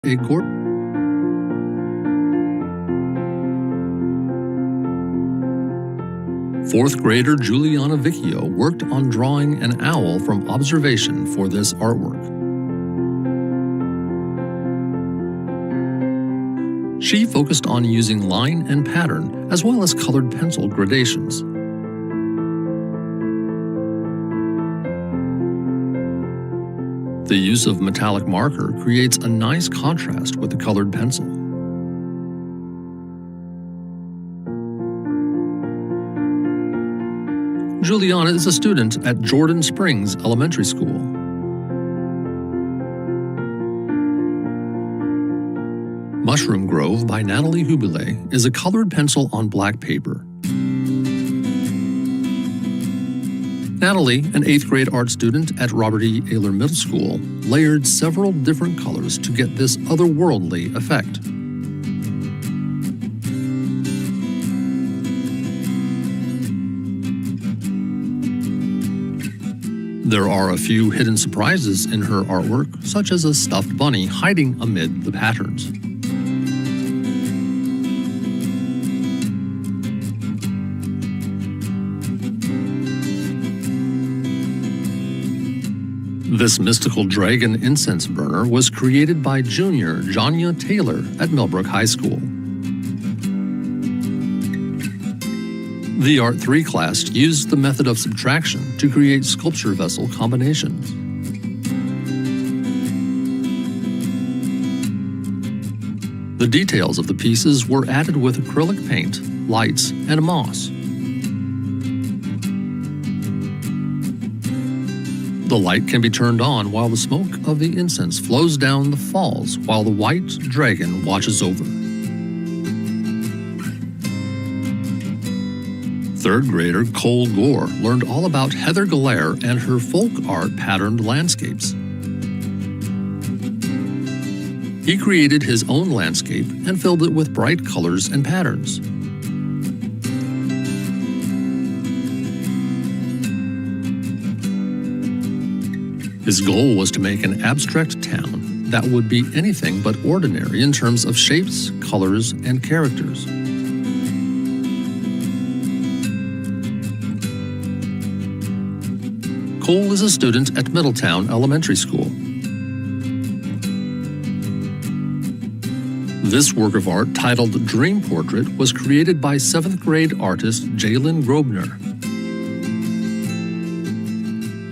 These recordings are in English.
a gor- Fourth grader Juliana Vicchio worked on drawing an owl from observation for this artwork. She focused on using line and pattern as well as colored pencil gradations. The use of metallic marker creates a nice contrast with the colored pencil. Juliana is a student at Jordan Springs Elementary School. Mushroom Grove by Natalie Hubile is a colored pencil on black paper. Natalie, an 8th grade art student at Robert E. Ayler Middle School, layered several different colors to get this otherworldly effect. There are a few hidden surprises in her artwork, such as a stuffed bunny hiding amid the patterns. This mystical dragon incense burner was created by junior Janya Taylor at Millbrook High School. The Art 3 class used the method of subtraction to create sculpture vessel combinations. The details of the pieces were added with acrylic paint, lights, and moss. The light can be turned on while the smoke of the incense flows down the falls while the white dragon watches over. 3rd grader Cole Gore learned all about Heather Galaire and her folk art patterned landscapes. He created his own landscape and filled it with bright colors and patterns. His goal was to make an abstract town that would be anything but ordinary in terms of shapes, colors, and characters. Cole is a student at Middletown Elementary School. This work of art, titled Dream Portrait, was created by 7th grade artist Jalen Grobner.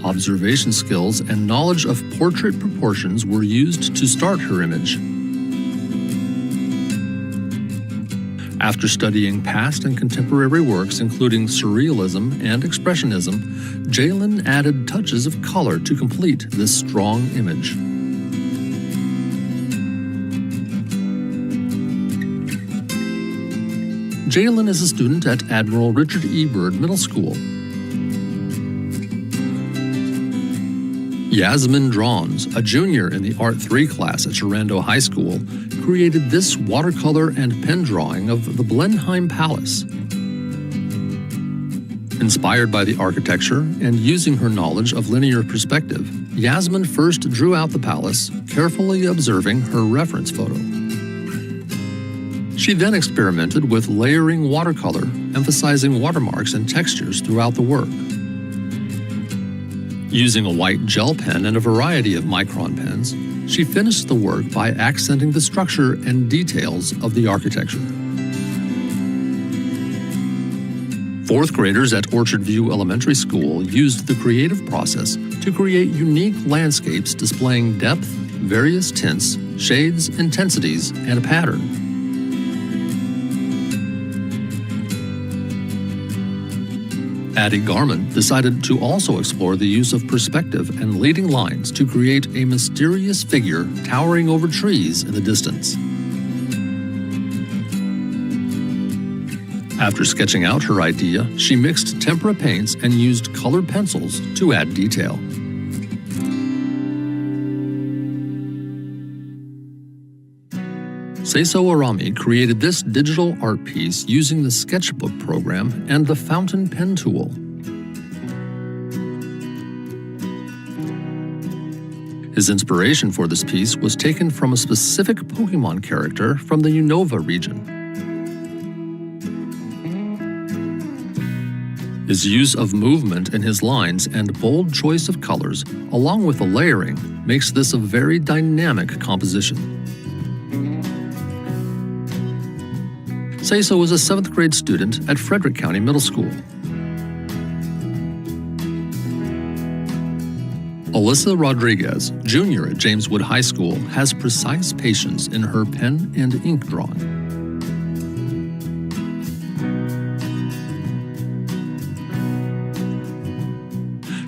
Observation skills and knowledge of portrait proportions were used to start her image. After studying past and contemporary works, including Surrealism and Expressionism, Jalen added touches of color to complete this strong image. Jalen is a student at Admiral Richard E. Byrd Middle School. Yasmin Drons, a junior in the Art 3 class at Sharando High School, created this watercolor and pen drawing of the Blenheim Palace. Inspired by the architecture and using her knowledge of linear perspective, Yasmin first drew out the palace, carefully observing her reference photo. She then experimented with layering watercolor, emphasizing watermarks and textures throughout the work. Using a white gel pen and a variety of micron pens, she finished the work by accenting the structure and details of the architecture. 4th graders at Orchard View Elementary School used the creative process to create unique landscapes displaying depth, various tints, shades, intensities, and a pattern. Addie Garman decided to also explore the use of perspective and leading lines to create a mysterious figure towering over trees in the distance. After sketching out her idea, she mixed tempera paints and used colored pencils to add detail. Seiso Arami created this digital art piece using the sketchbook program and the fountain pen tool. His inspiration for this piece was taken from a specific Pokemon character from the Unova region. His use of movement in his lines and bold choice of colors, along with the layering, makes this a very dynamic composition. Seiso is a 7th grade student at Frederick County Middle School. Alyssa Rodriguez, junior at James Wood High School, has precise patience in her pen and ink drawing.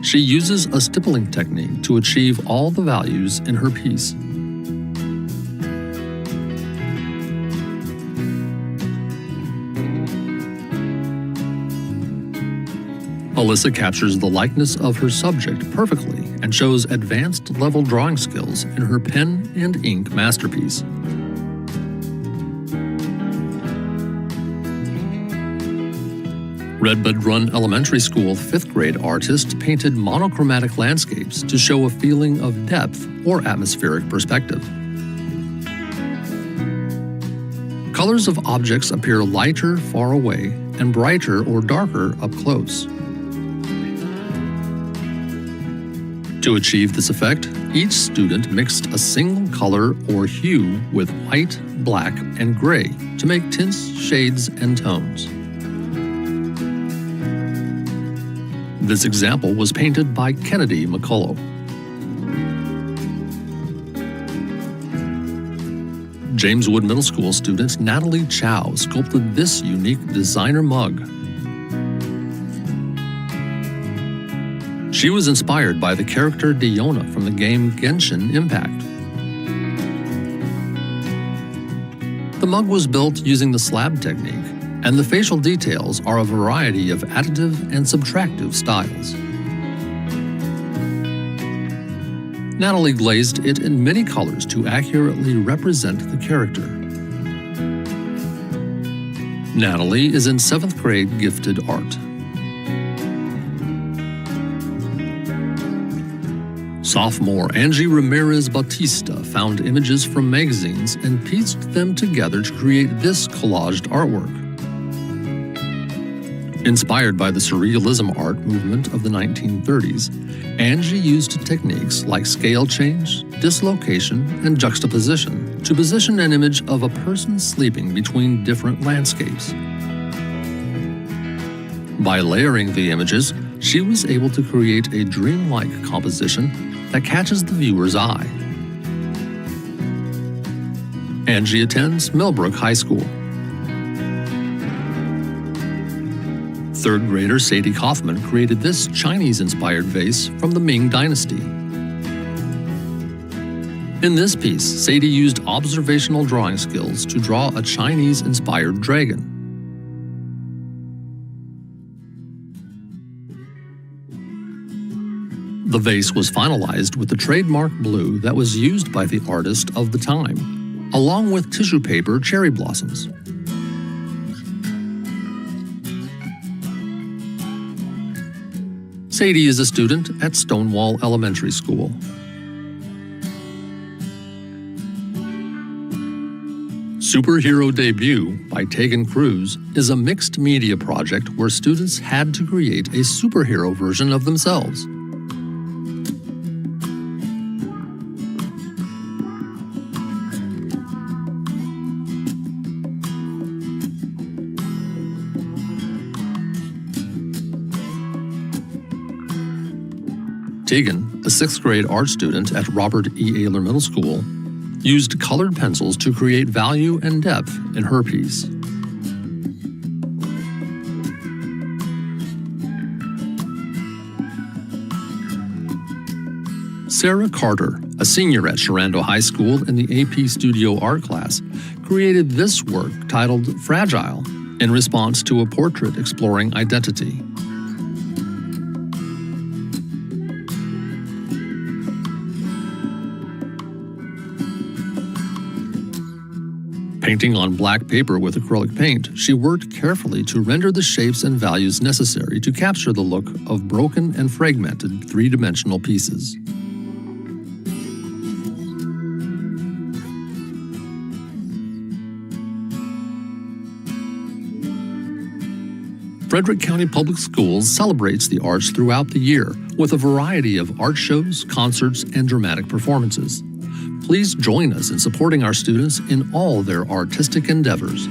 She uses a stippling technique to achieve all the values in her piece. Alyssa captures the likeness of her subject perfectly and shows advanced level drawing skills in her pen and ink masterpiece. Redbud Run Elementary School 5th grade artist painted monochromatic landscapes to show a feeling of depth or atmospheric perspective. Colors of objects appear lighter far away and brighter or darker up close. To achieve this effect, each student mixed a single color or hue with white, black, and gray to make tints, shades, and tones. This example was painted by Kennedy McCullough. James Wood Middle School student Natalie Chow sculpted this unique designer mug. She was inspired by the character Diona from the game Genshin Impact. The mug was built using the slab technique, and the facial details are a variety of additive and subtractive styles. Natalie glazed it in many colors to accurately represent the character. Natalie is in 7th grade gifted art. Sophomore Angie Ramirez Bautista found images from magazines and pieced them together to create this collaged artwork. Inspired by the Surrealism art movement of the 1930s, Angie used techniques like scale change, dislocation, and juxtaposition to position an image of a person sleeping between different landscapes. By layering the images, she was able to create a dreamlike composition that catches the viewer's eye. Angie attends Millbrook High School. 3rd grader Sadie Kaufman created this Chinese-inspired vase from the Ming Dynasty. In this piece, Sadie used observational drawing skills to draw a Chinese-inspired dragon. The vase was finalized with the trademark blue that was used by the artist of the time, along with tissue paper cherry blossoms. Sadie is a student at Stonewall Elementary School. Superhero Debut by Tegan Cruz is a mixed media project where students had to create a superhero version of themselves. Tegan, a 6th grade art student at Robert E. Ayler Middle School, used colored pencils to create value and depth in her piece. Sarah Carter, a senior at Sharando High School in the AP Studio Art class, created this work titled Fragile in response to a portrait exploring identity. Painting on black paper with acrylic paint, she worked carefully to render the shapes and values necessary to capture the look of broken and fragmented three-dimensional pieces. Frederick County Public Schools celebrates the arts throughout the year with a variety of art shows, concerts, and dramatic performances. Please join us in supporting our students in all their artistic endeavors.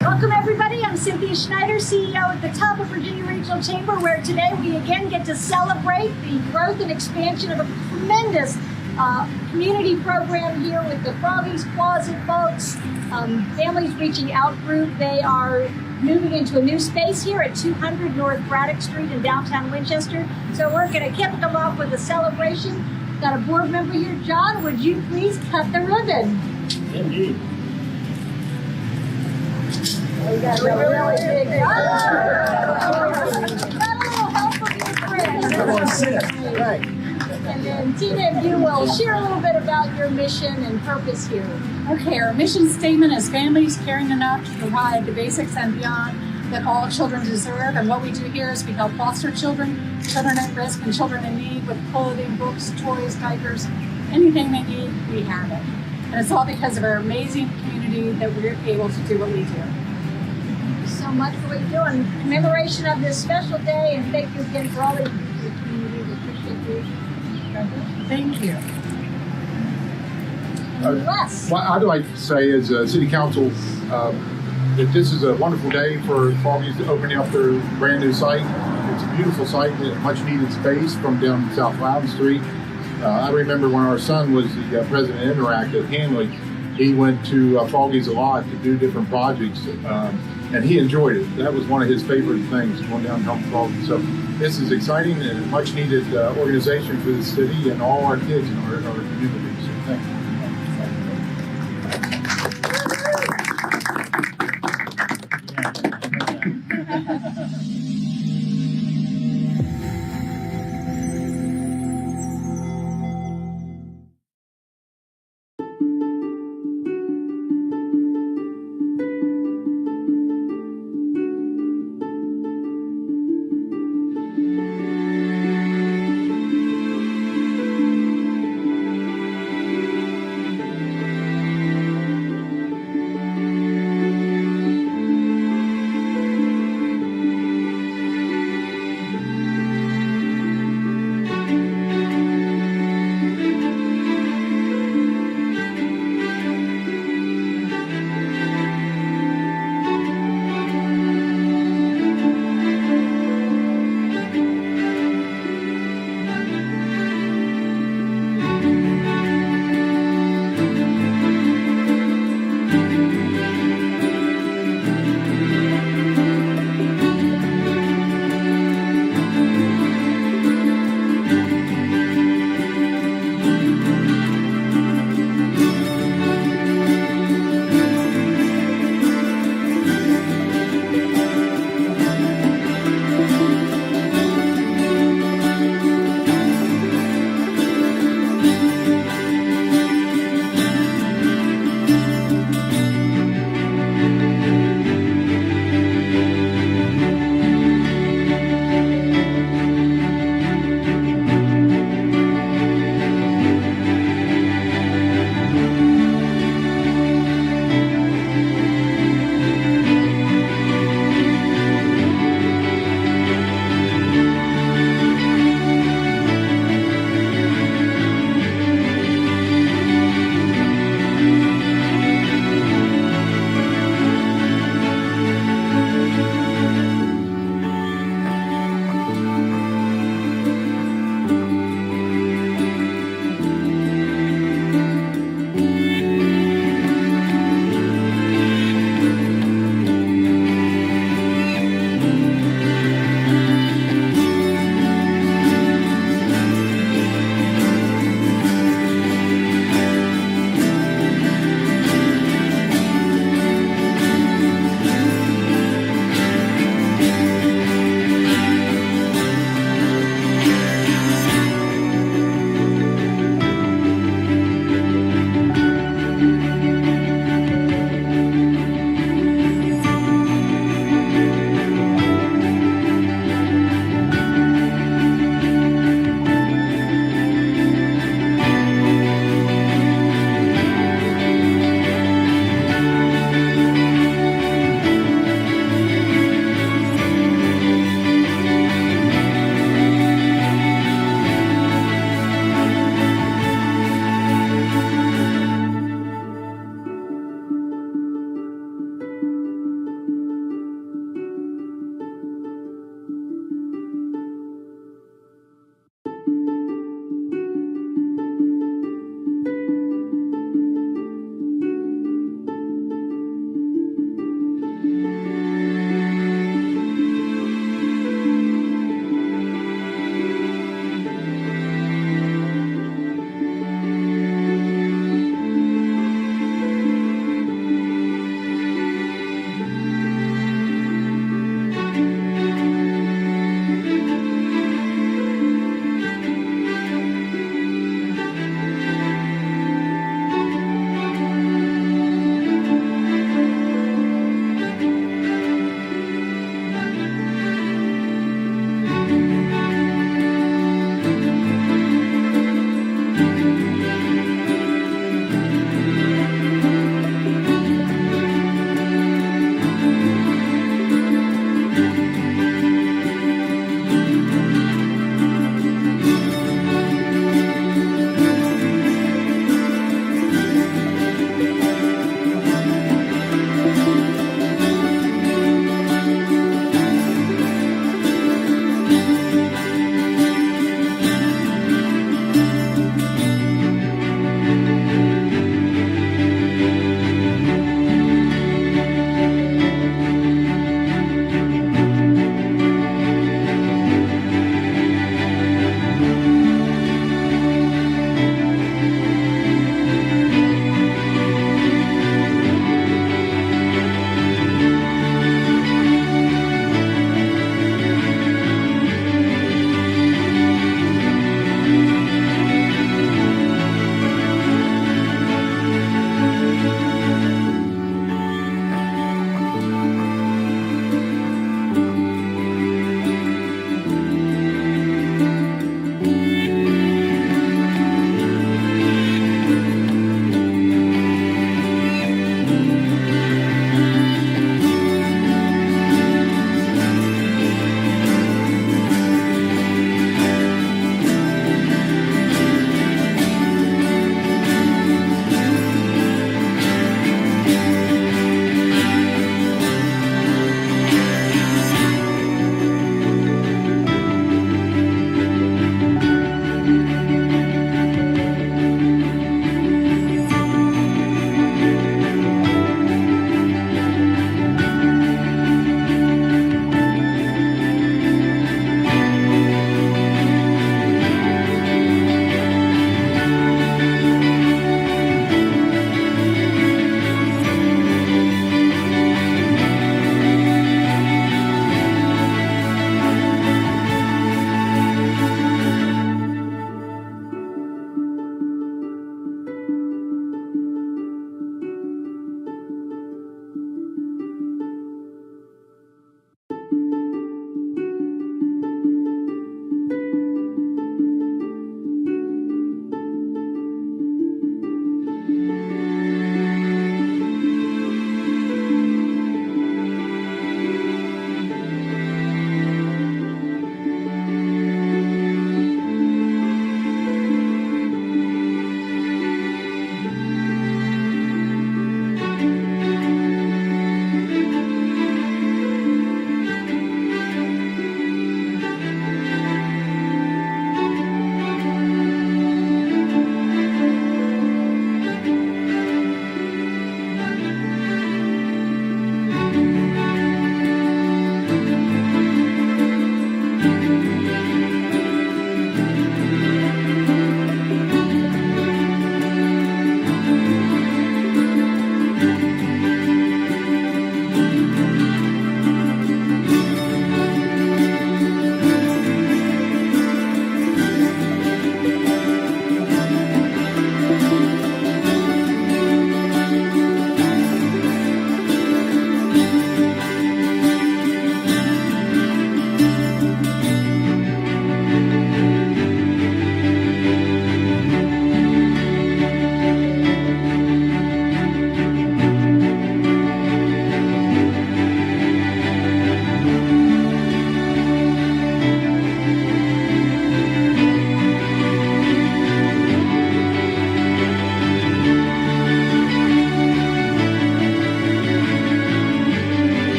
Welcome everybody, I'm Cynthia Schneider, CEO at the top of Virginia Regional Chamber, where today we again get to celebrate the growth and expansion of a tremendous community program here with the Froggies Closet folks, Families Reaching Out group. They are moving into a new space here at 200 North Braddock Street in downtown Winchester. So we're going to kick them off with a celebration. Got a board member here. John, would you please cut the ribbon? Indeed. We got a really big got a little help from your friends. Everyone sit. Right. And then Tina and you will share a little bit about your mission and purpose here. Okay, our mission statement is families caring enough to provide the basics and beyond that all children deserve. And what we do here is we help foster children, children at risk, and children in need with clothing, books, toys, diapers, anything they need, we have it. And it's all because of our amazing community that we're able to do what we do. Thank you so much for what you're doing. In commemoration of this special day, and thank you again for all that you do for the community. We appreciate you. Thank you. Les. What I'd like to say as City Council that this is a wonderful day for Froggies opening up their brand new site. It's a beautiful site, much needed space from down South Loudon Street. I remember when our son was the president of Interact at Hanley, he went to Froggies a lot to do different projects, and he enjoyed it. That was one of his favorite things, going down and helping Froggies. So this is exciting and a much needed organization for the city and all our kids in our community. So thank you.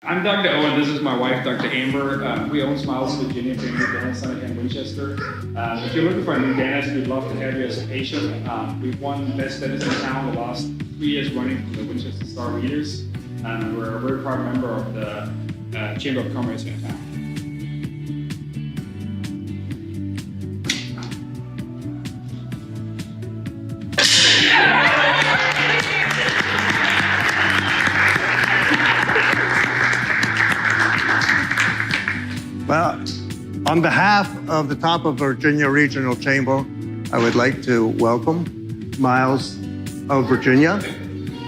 I'm Dr. Owen. This is my wife, Dr. Amber. We own Smiles Virginia Family Dental Center in Winchester. If you're looking for a new dentist, we'd love to have you as a patient. We've won Best Dentist in Town the last 3 years running from the Winchester Star Readers, and we're a very proud member of the Chamber of Commerce in town. Well, on behalf of the top of Virginia Regional Chamber, I would like to welcome Miles of Virginia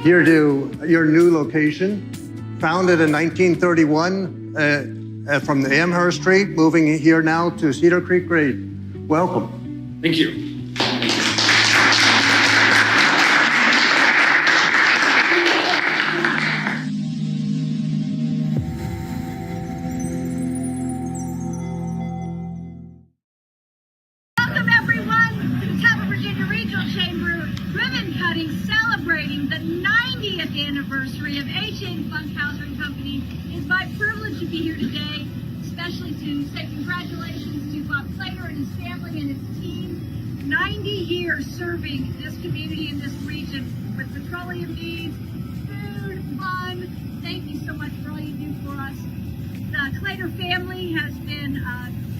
here to your new location. Founded in 1931 from the Amherst Street, moving here now to Cedar Creek Grade. Welcome. Thank you. Welcome everyone to the top of Virginia Regional Chamber ribbon cutting celebrating the 90th anniversary of H.A. Funkhauser and Company. It's my privilege to be here today, especially to say congratulations to Bob Claytor and his family and his team. 90 years serving this community in this region with petroleum needs, food, fun. Thank you so much for all you do for us. The Claytor family has been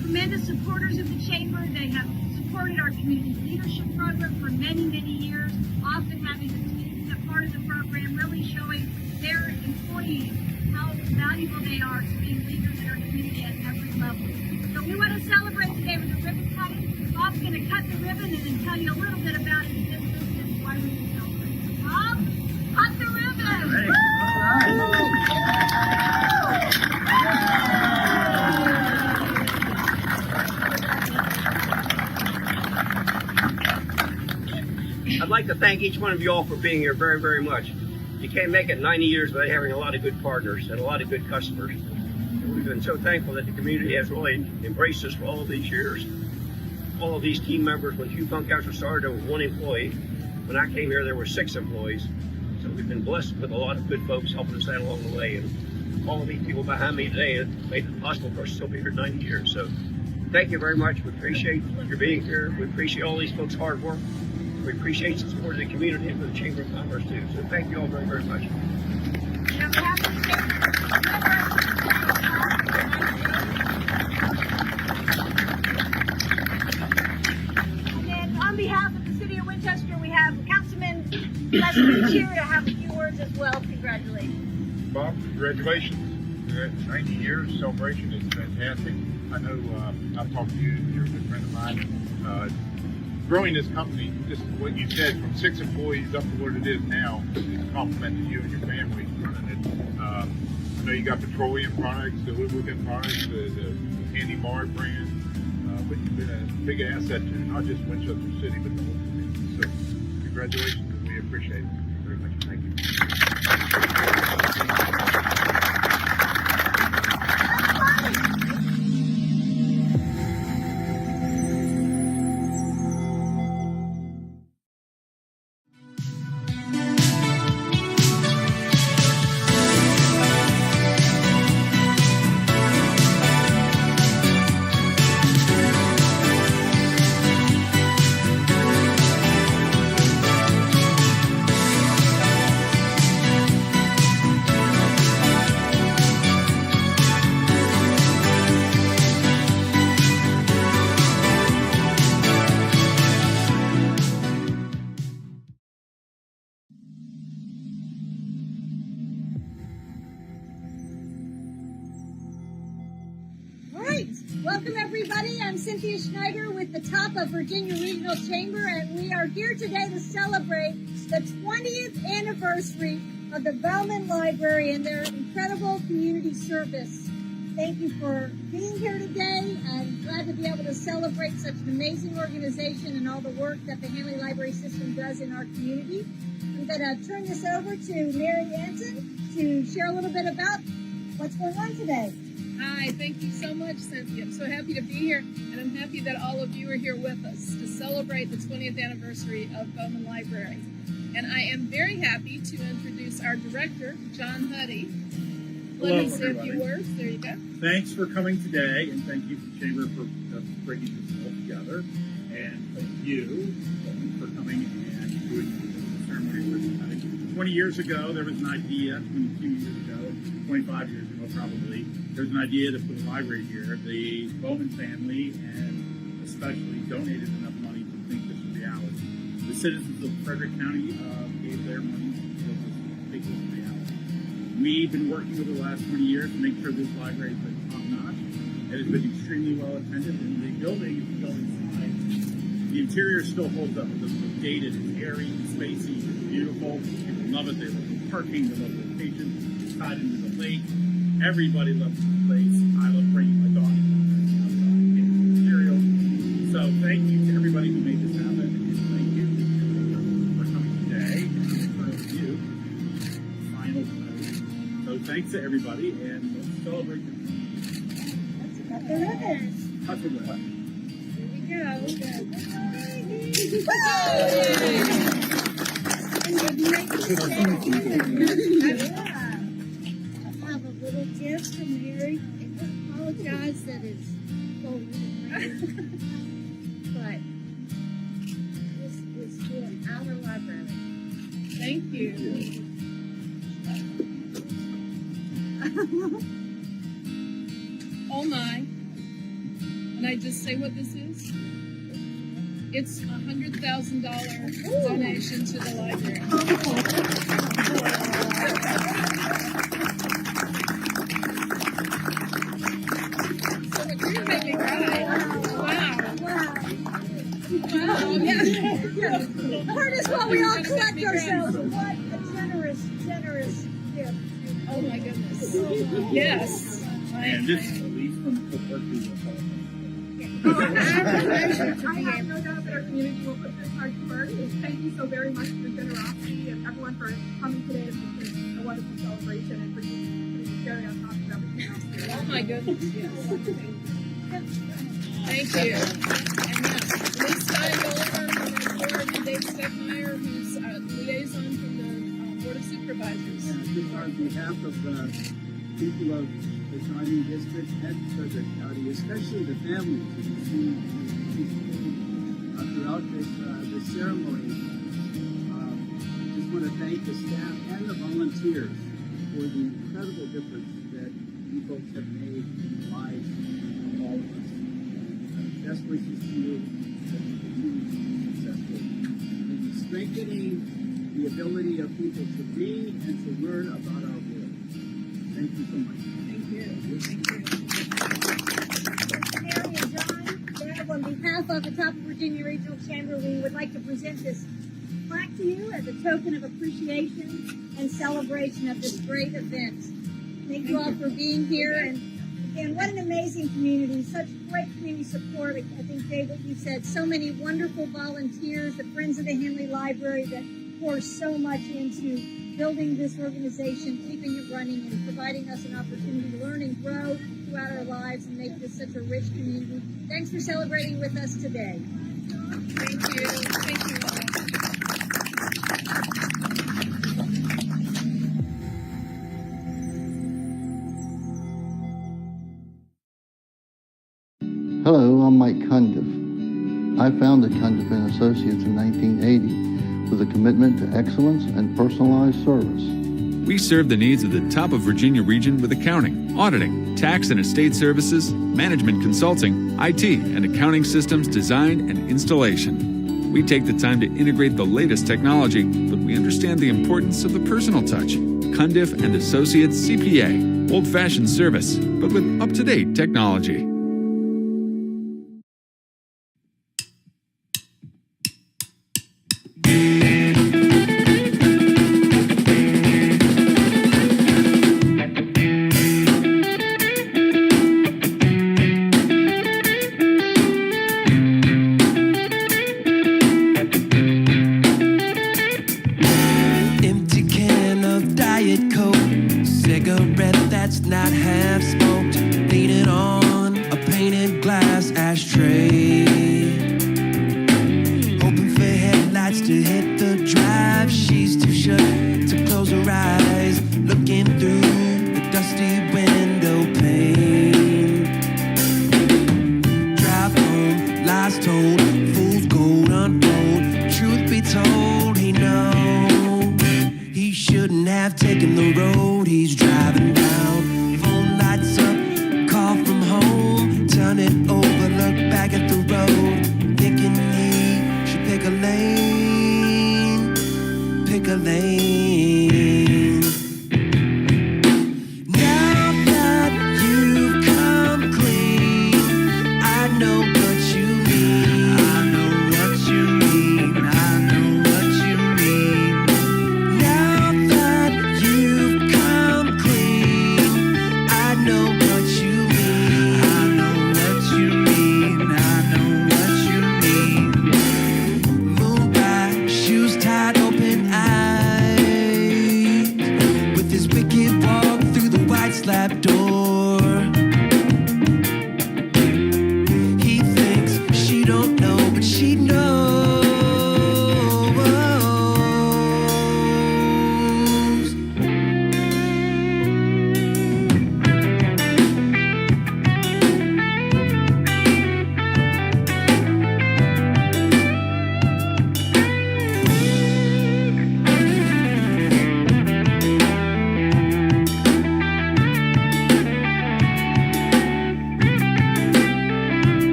tremendous supporters of the Chamber. They have supported our community leadership program for many, many years, often having the team a part of the program, really showing their employees how valuable they are to being leaders in our community at every level. So we want to celebrate today with a ribbon cutting. Bob's going to cut the ribbon and then tell you a little bit about his business and why we celebrate. So Bob, cut the ribbon! I'd like to thank each one of you all for being here very, very much. You can't make it 90 years without having a lot of good partners and a lot of good customers. And we've been so thankful that the community has really embraced us for all of these years. All of these team members, when Hugh Funkhauser started, there was 1 employee. When I came here, there were 6 employees. So we've been blessed with a lot of good folks helping us out along the way. And all of these people behind me today have made it possible for us to still be here 90 years. So thank you very much. We appreciate your being here. We appreciate all these folks' hard work. We appreciate the support of the community and for the Chamber of Commerce too. So thank you all very, very much. And then on behalf of the City of Winchester, we have Councilman Leslie here to have a few words as well. Congratulations. Bob, congratulations. 90 years celebration is fantastic. I know I've talked to you, you're a good friend of mine. Growing this company, just what you said, from 6 employees up to what it is now, is a compliment to you and your family running it. I know you got petroleum products, the lubricant products, the Candy Bar brand, but you've been a big asset to not just Winchester City, but the whole community. So congratulations, and we appreciate it very much. Thank you. Welcome everybody. I'm Cynthia Schneider with the top of Virginia Regional Chamber, and we are here today to celebrate the 20th anniversary of the Bowman Library and their incredible community service. Thank you for being here today. I'm glad to be able to celebrate such an amazing organization and all the work that the Hanley Library System does in our community. I'm going to turn this over to Mary Anson to share a little bit about what's going on today. Hi, thank you so much, Cynthia. I'm so happy to be here, and I'm happy that all of you are here with us to celebrate the 20th anniversary of Bowman Library. And I am very happy to introduce our director, John Huddy. Let him say a few words. There you go. Thanks for coming today, and thank you to the Chamber for bringing this all together. And thank you for coming and doing the ceremony with us. 20 years ago, there was an idea, 22 years ago, 25 years ago probably, there was an idea to put a library here. The Bowman family and especially donated enough money to think this was reality. The citizens of Frederick County gave their money to make this a reality. We've been working over the last 20 years to make sure this library has been top-notch. It has been extremely well attended, and the building is built inside. The interior still holds up. It's dated, it's airy, it's spacey, it's beautiful. People love it. They love the parking, they love the location. It's tied into the lake. Everybody loves this place. I love bringing my dog outside, getting the material. So thank you to everybody who made this happen, and thank you for coming today. And for you, final note. So thanks to everybody, and let's celebrate this. Cut the ribbons. Cut the ribbon. Here we go. I have a little gift from Mary. I apologize that it's folded, but this is for our library. Thank you. Oh my. And I just say what this is? It's $100,000 donation to the library. So you're gonna make me cry. Wow. Yeah. Part is what we all collect ourselves. What a generous gift. Oh my goodness. Yes. And this is Elise from the Berkeley. I have no doubt that our community will put this hard to work. Thank you so very much for your generosity and everyone for coming today and making a wonderful celebration and for putting the cherry on top of everything else here. Oh my goodness, yes. Thank you. And Lee Steingold from our board, and Dave Steckmeyer, who's liaison from the Board of Supervisors. Just on behalf of the people of the Shining District and Frederick County, especially the families who received throughout this ceremony. Just want to thank the staff and the volunteers for the incredible difference that you folks have made in the lives of all of us. Best wishes to you that you continue to be successful in strengthening the ability of people to read and to learn about our world. Thank you so much. Mary and John, Deb, on behalf of the Top of Virginia Regional Chamber, we would like to present this plaque to you as a token of appreciation and celebration of this great event. Thank you all for being here, and again, what an amazing community, such great community support. I think, Dave, what you said, so many wonderful volunteers, the Friends of the Henley Library that pour so much into building this organization, keeping it running, and providing us an opportunity to learn and grow throughout our lives and make this such a rich community. Thanks for celebrating with us today. Thank you. Thank you all. Hello, I'm Mike Cundiff. I founded Cundiff & Associates in 1980 with a commitment to excellence and personalized service. We serve the needs of the top of Virginia region with accounting, auditing, tax and estate services, management consulting, IT, and accounting systems design and installation. We take the time to integrate the latest technology, but we understand the importance of the personal touch. Cundiff & Associates CPA, old-fashioned service, but with up-to-date technology. Not half smoked, leaning on a painted glass ashtray, hoping for headlights to hit the drive. She's too shut to close her eyes, looking through the dusty a lane. Now that you've come clean, I know what you mean. I know what you mean. I know what you mean. Now that you've come clean, I know what you mean. I know what you mean. I know what you mean. Moonlight, shoes tied, open eyes, with his wicked walk through the white slab door. He thinks she don't know, but she knows.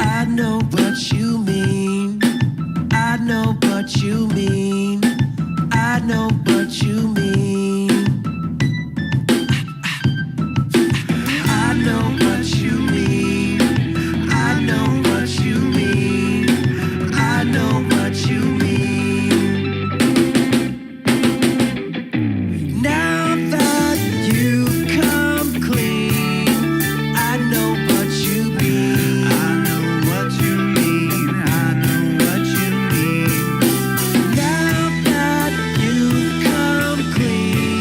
I know what you mean. I know what you mean. I know what you mean. I know what you mean. I know what you mean. I know what you mean. Now that you've come clean, I know what you mean. I know what you mean. I know what you mean. Now that you've come clean,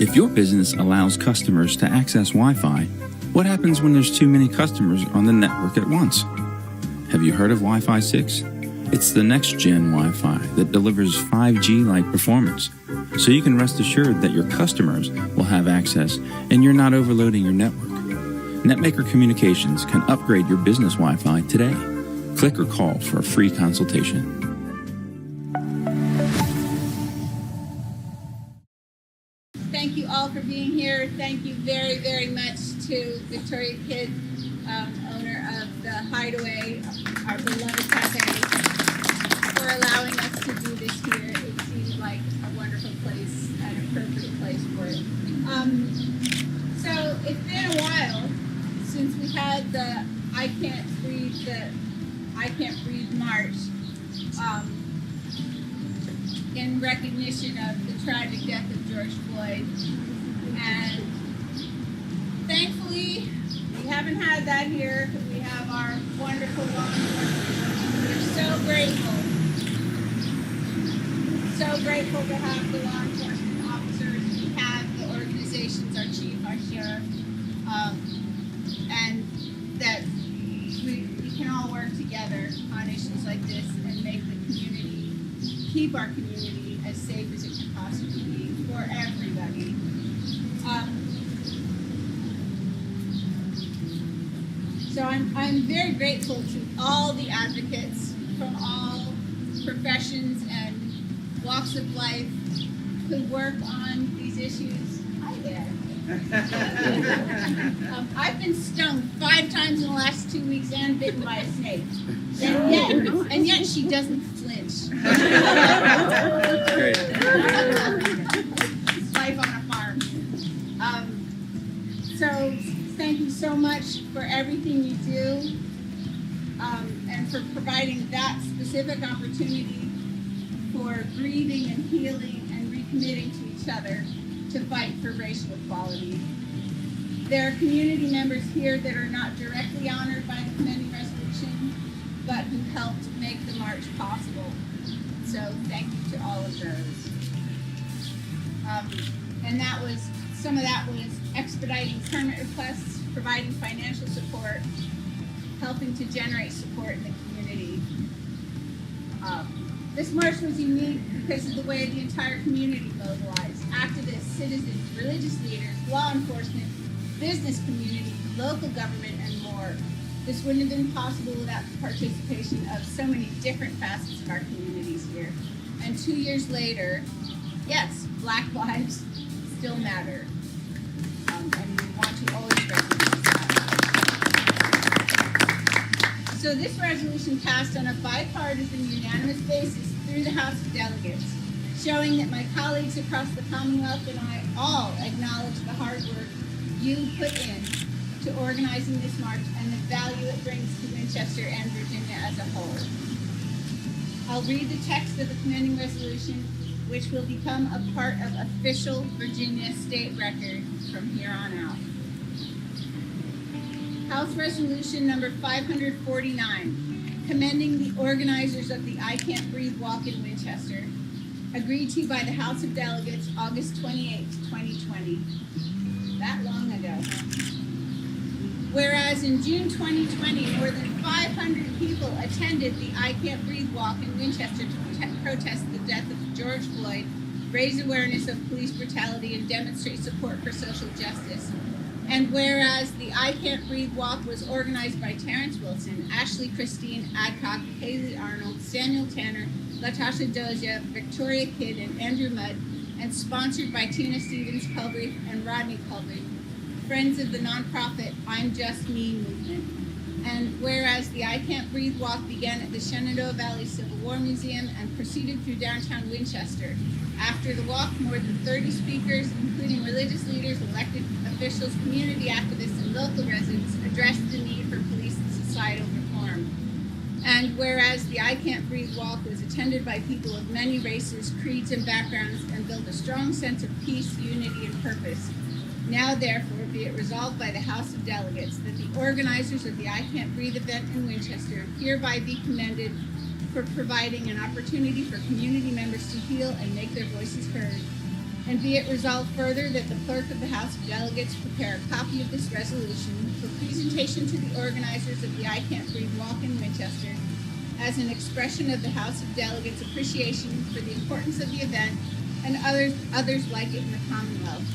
If your business allows customers to access Wi-Fi, what happens when there's too many customers on the network at once? Have you heard of Wi-Fi 6? It's the next-gen Wi-Fi that delivers 5G-like performance, so you can rest assured that your customers will have access and you're not overloading your network. Netmaker Communications can upgrade your business Wi-Fi today. Click or call for a free consultation. Thank you all for being here. Thank you very, very much to Victoria Kidd, owner of the Hideaway, our beloved cafe, for allowing us to do this here. It seems like a wonderful place, an appropriate place for it. So it's been a while since we had the I Can't Breathe March in recognition of the tragic death of George Floyd. And thankfully, we haven't had that here. We have our wonderful law enforcement. We're so grateful to have the law enforcement officers. We have the organizations, our chief, our sheriff, and that we can all work together on issues like this and make the community, keep our community as safe as it can possibly be for everybody. So I'm very grateful to all the advocates from all professions and walks of life who work on these issues. Hi there. I've been stung 5 times in the last 2 weeks and bitten by a snake. And yet she doesn't flinch. Great. It's life on a farm. So thank you so much for everything you do, and for providing that specific opportunity for grieving and healing and recommitting to each other to fight for racial equality. There are community members here that are not directly honored by the commending resolution, but who helped make the march possible. So thank you to all of those. And some of that was expediting permit requests, providing financial support, helping to generate support in the community. This march was unique because of the way the entire community mobilized. Activists, citizens, religious leaders, law enforcement, business community, local government, and more. This wouldn't have been possible without the participation of so many different facets of our communities here. And 2 years later, yes, Black lives still matter. And we want to always recognize that. So this resolution passed on a bipartisan, unanimous basis through the House of Delegates, showing that my colleagues across the Commonwealth and I all acknowledge the hard work you put in to organizing this march and the value it brings to Winchester and Virginia as a whole. I'll read the text of the commending resolution, which will become a part of official Virginia state record from here on out. House Resolution number 549, commending the organizers of the I Can't Breathe Walk in Winchester, agreed to by the House of Delegates August 28, 2020. That long ago. Whereas in June 2020, more than 500 people attended the I Can't Breathe Walk in Winchester to protest the death of George Floyd, raise awareness of police brutality, and demonstrate support for social justice. And whereas the I Can't Breathe Walk was organized by Terrence Wilson, Ashley Christine Adcock, Haley Arnold, Samuel Tanner, Latasha Doja, Victoria Kidd, and Andrew Mudd, and sponsored by Tina Stevens Culbreth and Rodney Culbreth, friends of the nonprofit I'm Just Me movement. And whereas the I Can't Breathe Walk began at the Shenandoah Valley Civil War Museum and proceeded through downtown Winchester. After the walk, more than 30 speakers, including religious leaders, elected officials, community activists, and local residents, addressed the need for police and societal reform. And whereas the I Can't Breathe Walk was attended by people of many races, creeds, and backgrounds and built a strong sense of peace, unity, and purpose. Now, therefore, be it resolved by the House of Delegates that the organizers of the I Can't Breathe event in Winchester hereby be commended for providing an opportunity for community members to heal and make their voices heard. And be it resolved further that the clerk of the House of Delegates prepare a copy of this resolution for presentation to the organizers of the I Can't Breathe Walk in Winchester as an expression of the House of Delegates' appreciation for the importance of the event and others like it in the Commonwealth.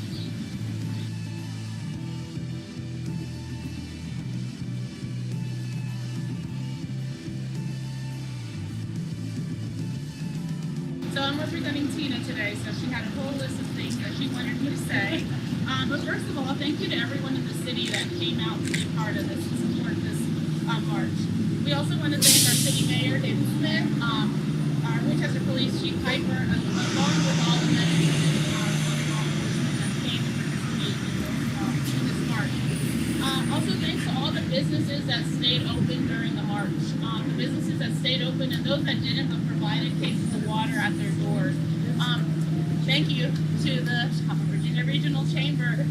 So I'm representing Tina today, so she had a whole list of things that she wanted me to say. But first of all, thank you to everyone in the city that came out to be part of this and support this march. We also want to thank our city mayor, David Smith, our Winchester Police Chief Piper, along with all the men and women that came to participate in this march. Also, thanks to all the businesses that stayed open during the march. The businesses that stayed open and those that didn't but provided cases of water at their doors. Thank you to the Virginia Regional Chamber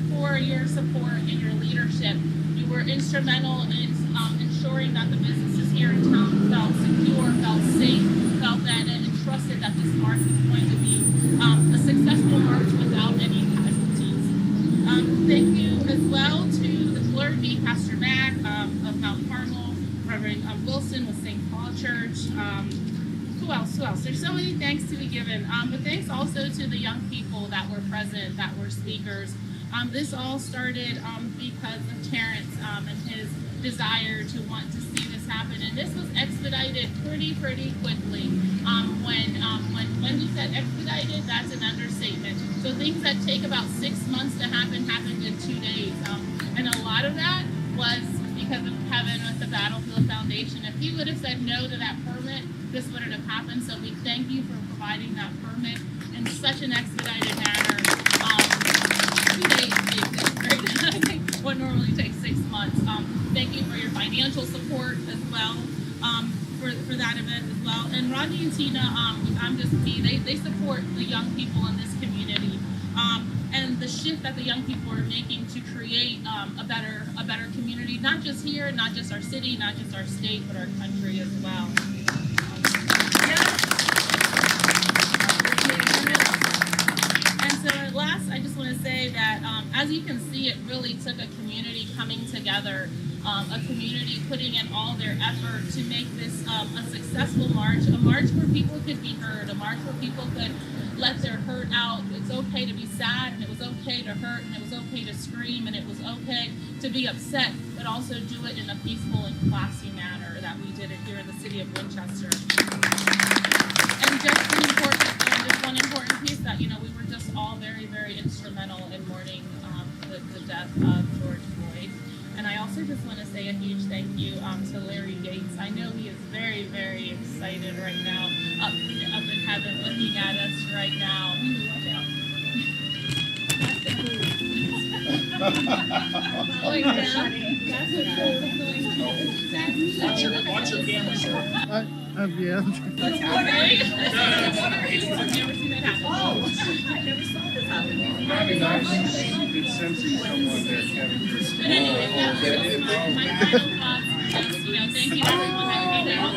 for your support and your leadership. You were instrumental in ensuring that the businesses here in town felt secure, felt safe, felt that and trusted that this march was going to be a successful march without any casualties. Thank you as well to the clergy, Pastor Mack of Mount Carmel, Reverend Wilson with St. Paul Church. Who else? There's so many thanks to be given. But thanks also to the young people that were present, that were speakers. This all started because of Terrence and his desire to want to see this happen. And this was expedited pretty quickly. When we said expedited, that's an understatement. So things that take about 6 months to happen happened in 2 days. And a lot of that was because of Kevin with the Battlefield Foundation. If he would have said no to that permit, this wouldn't have happened. So we thank you for providing that permit in such an expedited manner. 2 days, right? I think what normally takes 6 months. Thank you for your financial support as well for that event as well. And Rodney and Tina, I'm Just Me, they support the young people in this community. And the shift that the young people are making to create a better community, not just here, not just our city, not just our state, but our country as well. And so at last, I just want to say that as you can see, it really took a community coming together, a community putting in all their effort to make this a successful march, a march where people could be heard, a march where people could let their hurt out. It's okay to be sad, and it was okay to hurt, and it was okay to scream, and it was okay to be upset, but also do it in a peaceful and classy manner that we did it here in the city of Winchester. And just one important piece that, we were just all very instrumental in mourning the death of George Floyd. And I also just want to say a huge thank you to Larry Gates. I know he is very excited right now, up in heaven, looking at us right now. Watch your camera, sir. Yeah. I've never seen that happen. Oh, I never saw this happen. It's sensing someone there, Kevin. But anyway, that's just my final thoughts. Thank you everyone that came out.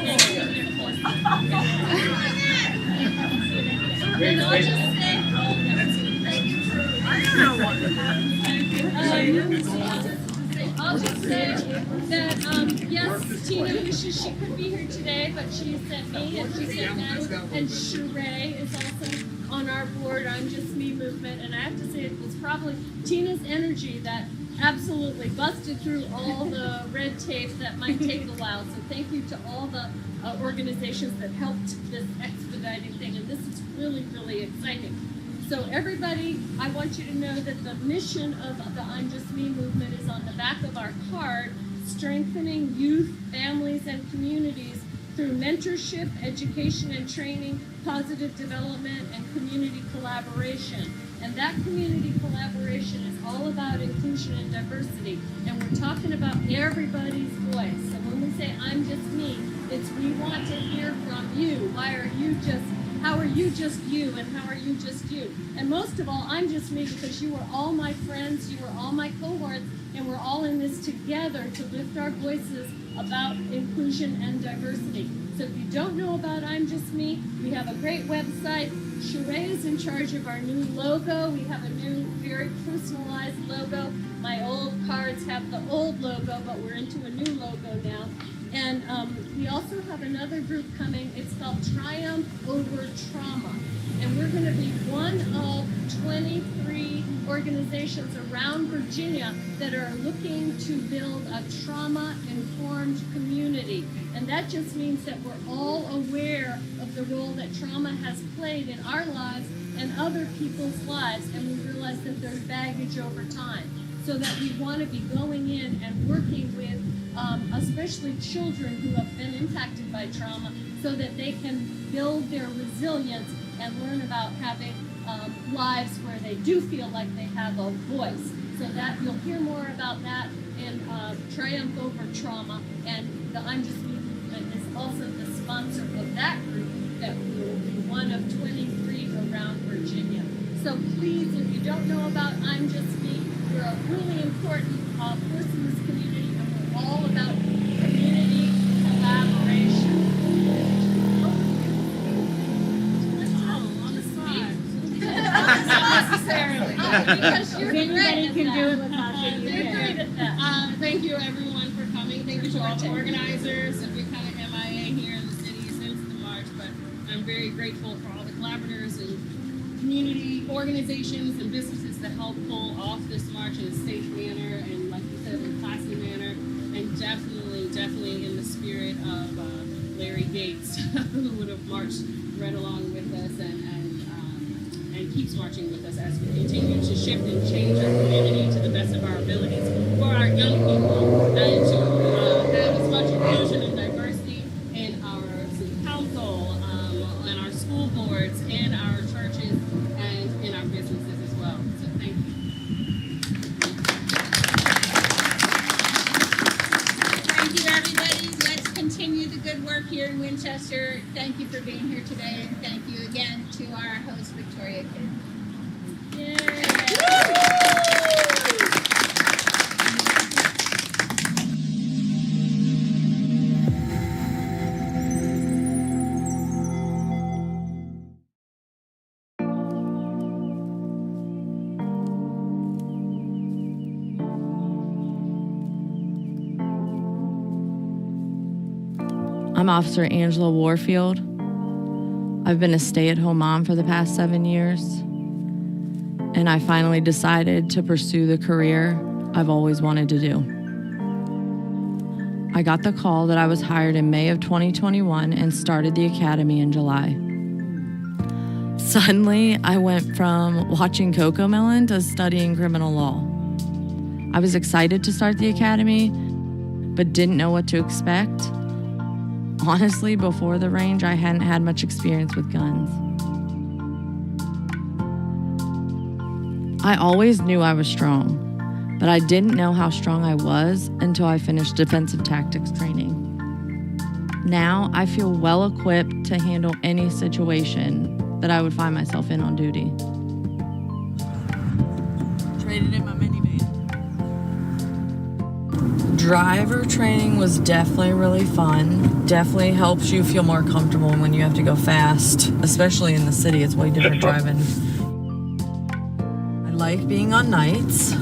And I'll just say, I'll just say that, yes, Tina wishes she could be here today, but she sent me and she sent Natalie, and Sheree is also on our board, I'm Just Me movement, and I have to say it was probably Tina's energy that absolutely busted through all the red tape that might take a while. So thank you to all the organizations that helped this expediting thing, and this is really exciting. So everybody, I want you to know that the mission of the I'm Just Me movement is on the back of our card, strengthening youth, families, and communities through mentorship, education and training, positive development, and community collaboration. And that community collaboration is all about inclusion and diversity. And we're talking about everybody's voice. So when we say I'm just me, it's we want to hear from you. How are you just you, and how are you just you? And most of all, I'm just me because you are all my friends, you are all my cohorts, and we're all in this together to lift our voices about inclusion and diversity. So if you don't know about I'm Just Me, we have a great website, Sheree is in charge of our new logo. We have a new, very personalized logo. My old cards have the old logo, but we're into a new logo now. And we also have another group coming. It's called Triumph Over Trauma. And we're going to be one of 23 organizations around Virginia that are looking to build a trauma-informed community. And that just means that we're all aware of the role that trauma has played in our lives and other people's lives. And we realize that there's baggage over time. So that we want to be going in and working with especially children who have been impacted by trauma so that they can build their resilience and learn about having lives where they do feel like they have a voice. So that you'll hear more about that in Triumph Over Trauma. And the I'm Just Me movement is also the sponsor of that group that will be one of 23 around Virginia. So please, if you don't know about I'm Just Me, we're a really important force in this community, and we're all about community collaboration. On the spot. Not necessarily. Because you're Anybody great can at do it, that. Latasha. You're great at that. Thank you everyone for coming. Thank you to all the organizers. We've been kind of MIA here in the city since the march, but I'm very grateful for all the collaborators and community organizations and businesses that help pull off this march in a safe manner and, like you said, in a classy manner, and definitely in the spirit of Larry Gates, who would have marched right along with us and keeps marching with us as we continue to shift and change our community to the best of our abilities for our young people and to have as much inclusion and diversity in our city council, and our school boards, and our churches, and in our businesses as well. So thank you. Thank you, everybody. Let's continue the good work here in Winchester. Thank you for being here today, and thank you again to our host, Victoria Kidd. I'm Officer Angela Warfield. I've been a stay-at-home mom for the past 7 years, and I finally decided to pursue the career I've always wanted to do. I got the call that I was hired in May of 2021 and started the academy in July. Suddenly, I went from watching Cocomelon to studying criminal law. I was excited to start the academy, but didn't know what to expect. Honestly, before the range, I hadn't had much experience with guns. I always knew I was strong, but I didn't know how strong I was until I finished defensive tactics training. Now, I feel well equipped to handle any situation that I would find myself in on duty. Traded in my minivan. Driver training was definitely really fun. Definitely helps you feel more comfortable when you have to go fast, especially in the city. It's way different driving. I like being on nights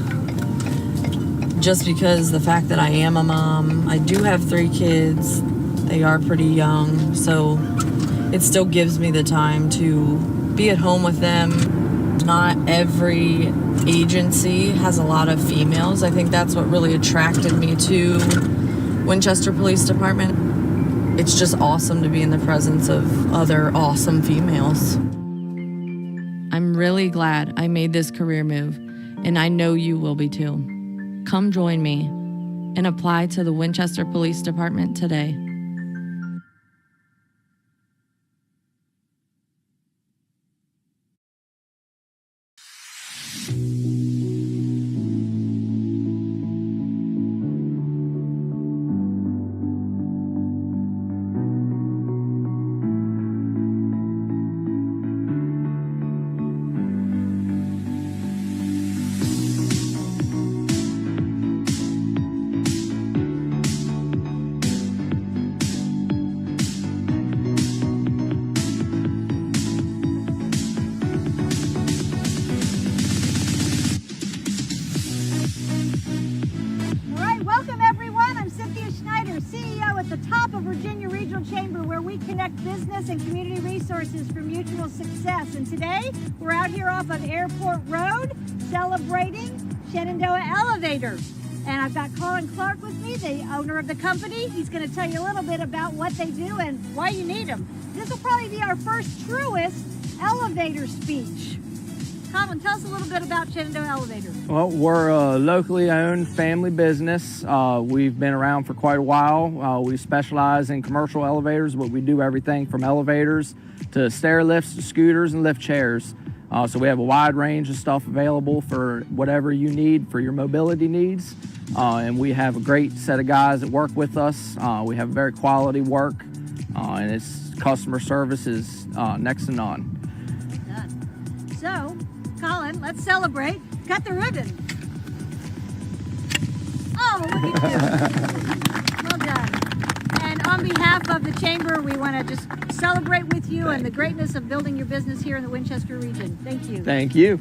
just because the fact that I am a mom. I do have 3 kids. They are pretty young, so it still gives me the time to be at home with them. Not every agency has a lot of females. I think that's what really attracted me to Winchester Police Department. It's just awesome to be in the presence of other awesome females. I'm really glad I made this career move, and I know you will be too. Come join me and apply to the Winchester Police Department today. of Virginia Regional Chamber, where we connect business and community resources for mutual success. And today, we're out here off of Airport Road celebrating Shenandoah Elevator. And I've got Colin Clark with me, the owner of the company. He's going to tell you a little bit about what they do and why you need them. This will probably be our first truest elevator speech. Colin, tell us a little bit about Shenandoah Elevator. Well, we're a locally owned family business. We've been around for quite a while. We specialize in commercial elevators, but we do everything from elevators to stair lifts to scooters and lift chairs. So we have a wide range of stuff available for whatever you need for your mobility needs. And we have a great set of guys that work with us. We have very quality work, and its customer service is next to none. So, Colin, let's celebrate. Cut the ribbon. Oh, look at you. Well done. And on behalf of the Chamber, we want to just celebrate with you and the greatness of building your business here in the Winchester region. Thank you. Thank you.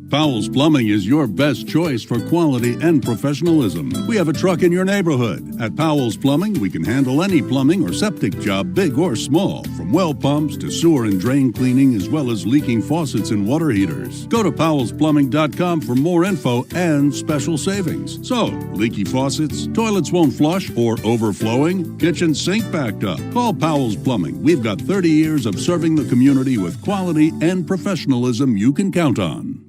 Powell's Plumbing is your best choice for quality and professionalism. We have a truck in your neighborhood. At Powell's Plumbing, we can handle any plumbing or septic job, big or small, from well pumps to sewer and drain cleaning, as well as leaking faucets and water heaters. Go to powellsplumbing.com for more info and special savings. So, leaky faucets, toilets won't flush or overflowing, kitchen sink backed up. Call Powell's Plumbing. We've got 30 years of serving the community with quality and professionalism you can count on.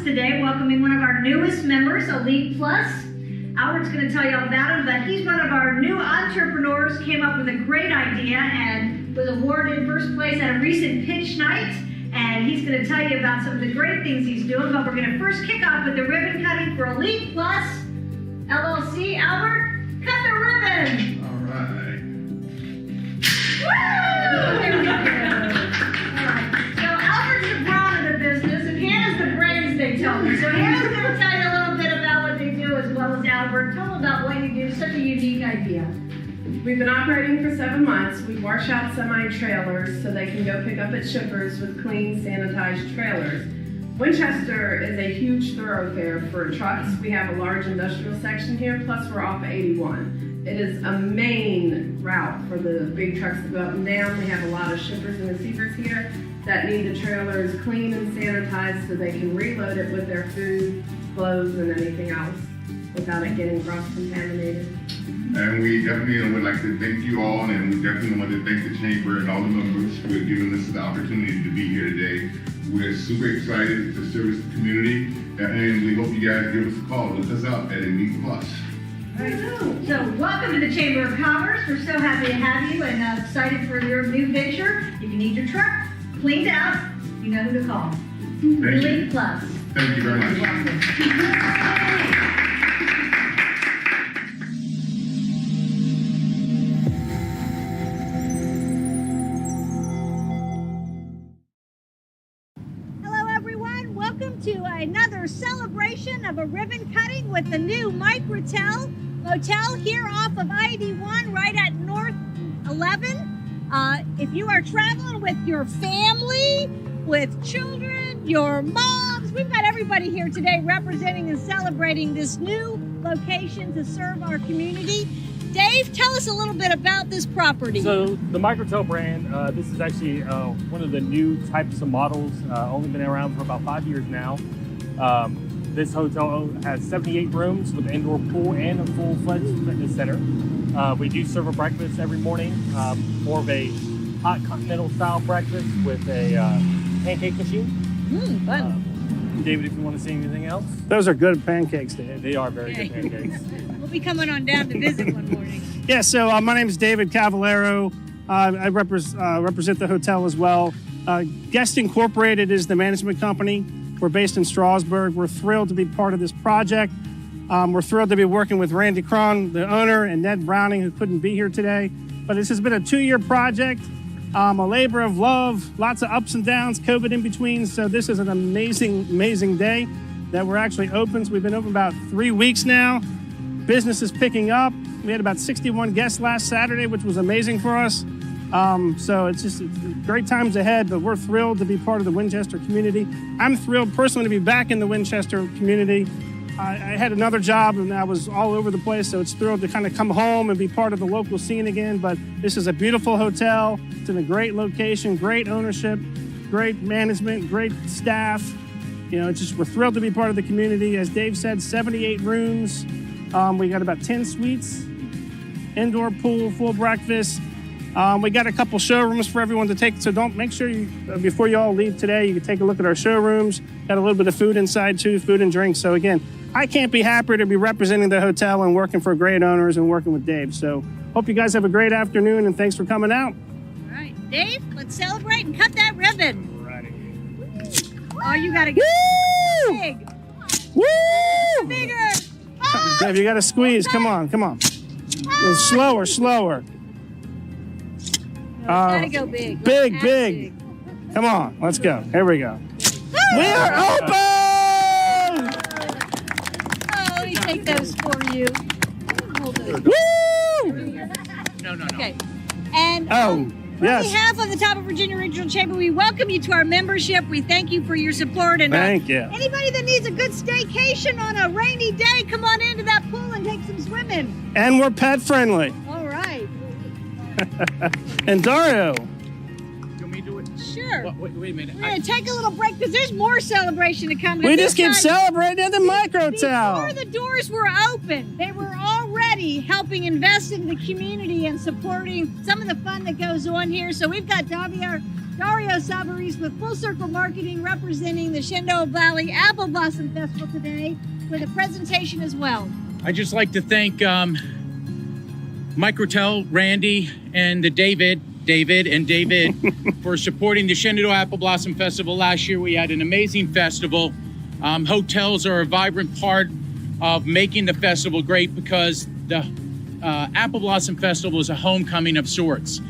Today, welcoming one of our newest members, Elite Plus. Howard's going to tell you all about him, but he's one of our new entrepreneurs, came up with a great idea and was awarded first place at a recent pitch night. And he's going to tell you about some of the great things he's doing, but we're going to first kick off with the ribbon cutting for Elite Plus LLC. Howard, cut the ribbon! All right. Woo! There we go. such a unique idea? We've been operating for 7 months. We wash out semi-trailers so they can go pick up at shippers with clean, sanitized trailers. Winchester is a huge thoroughfare for trucks. We have a large industrial section here, plus we're off 81. It is a main route for the big trucks that go up and down. We have a lot of shippers and receivers here that need the trailers clean and sanitized so they can reload it with their food, clothes, and anything else without it getting cross-contaminated. And we definitely would like to thank you all, and we definitely want to thank the chamber and all the members for giving us the opportunity to be here today. We're super excited to service the community, and we hope you guys give us a call. Look us up at Elite Plus. So welcome to the Chamber of Commerce. We're so happy to have you and excited for your new venture. If you need your truck cleaned out, you know who to call. Elite Plus. Thank you very much. You're welcome. To another celebration of a ribbon cutting with the new Mike Rattel Motel here off of ID1 right at North 11. If you are traveling with your family, with children, your moms, we've got everybody here today representing and celebrating this new location to serve our community. Dave, tell us a little bit about this property. So the Microtel brand, this is actually one of the new types of models, only been around for about 5 years now. This hotel has 78 rooms with an indoor pool and a full-fledged fitness center. We do serve a breakfast every morning, more of a hot continental style breakfast with a pancake machine. Fun. David, if you want to see anything else. Those are good pancakes, Dave. They are very good pancakes. We'll be coming on down to visit one morning. Yeah, so my name is David Cavallero. I represent the hotel as well. Guest Incorporated is the management company. We're based in Strasburg. We're thrilled to be part of this project. We're thrilled to be working with Randy Cron, the owner, and Ned Browning, who couldn't be here today. But this has been a 2-year project, a labor of love, lots of ups and downs, COVID in between. So this is an amazing, amazing day that we're actually open. So we've been open about 3 weeks now. Business is picking up. We had about 61 guests last Saturday, which was amazing for us. So it's great times ahead, but we're thrilled to be part of the Winchester community. I'm thrilled personally to be back in the Winchester community. I had another job and I was all over the place, so it's thrilled to kind of come home and be part of the local scene again. But this is a beautiful hotel. It's in a great location, great ownership, great management, great staff. You know, it's just, we're thrilled to be part of the community. As Dave said, 78 rooms. We got about 10 suites, indoor pool, full breakfast. We got a couple showrooms for everyone to take, so make sure you, before you all leave today, you can take a look at our showrooms. Got a little bit of food inside too, food and drinks. So again, I can't be happier to be representing the hotel and working for great owners and working with Dave. So hope you guys have a great afternoon and thanks for coming out. All right, Dave, let's celebrate and cut that ribbon. Oh, you gotta get big. Woo! Bigger. Dave, you gotta squeeze. Come on, come on. Slower, slower. Gotta go big. Big. Come on, let's go. Here we go. We are open! Oh, let me take those for you. Hold those. Woo! No. Okay. And Oh, yes. on behalf of the Top of Virginia Regional Chamber, we welcome you to our membership. We thank you for your support. And Thank you. Anybody that needs a good staycation on a rainy day, come on into that pool and take some swimming. And we're pet friendly. All right. And Dario. Sure. Wait a minute. We're going to take a little break because there's more celebration to come. We just keep celebrating at the Microtel. Before the doors were open, they were already helping invest in the community and supporting some of the fun that goes on here. So we've got Dario Savarese with Full Circle Marketing representing the Shenandoah Valley Apple Blossom Festival today with a presentation as well. I'd just like to thank Mike Rattel, Randy, and David for supporting the Shenandoah Apple Blossom Festival. Last year we had an amazing festival. Hotels are a vibrant part of making the festival great because the Apple Blossom Festival is a homecoming of sorts.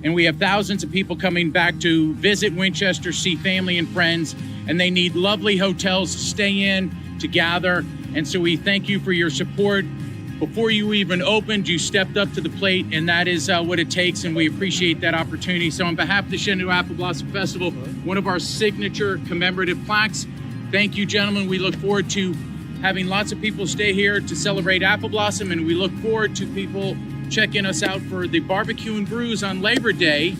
And we have thousands of people coming back to visit Winchester, see family and friends, and they need lovely hotels to stay in, to gather. And so we thank you for your support. Before you even opened, you stepped up to the plate, and that is what it takes, and we appreciate that opportunity. So on behalf of the Shenandoah Apple Blossom Festival, one of our signature commemorative plaques, thank you, gentlemen. We look forward to having lots of people stay here to celebrate Apple Blossom, and we look forward to people checking us out for the barbecue and brews on Labor Day.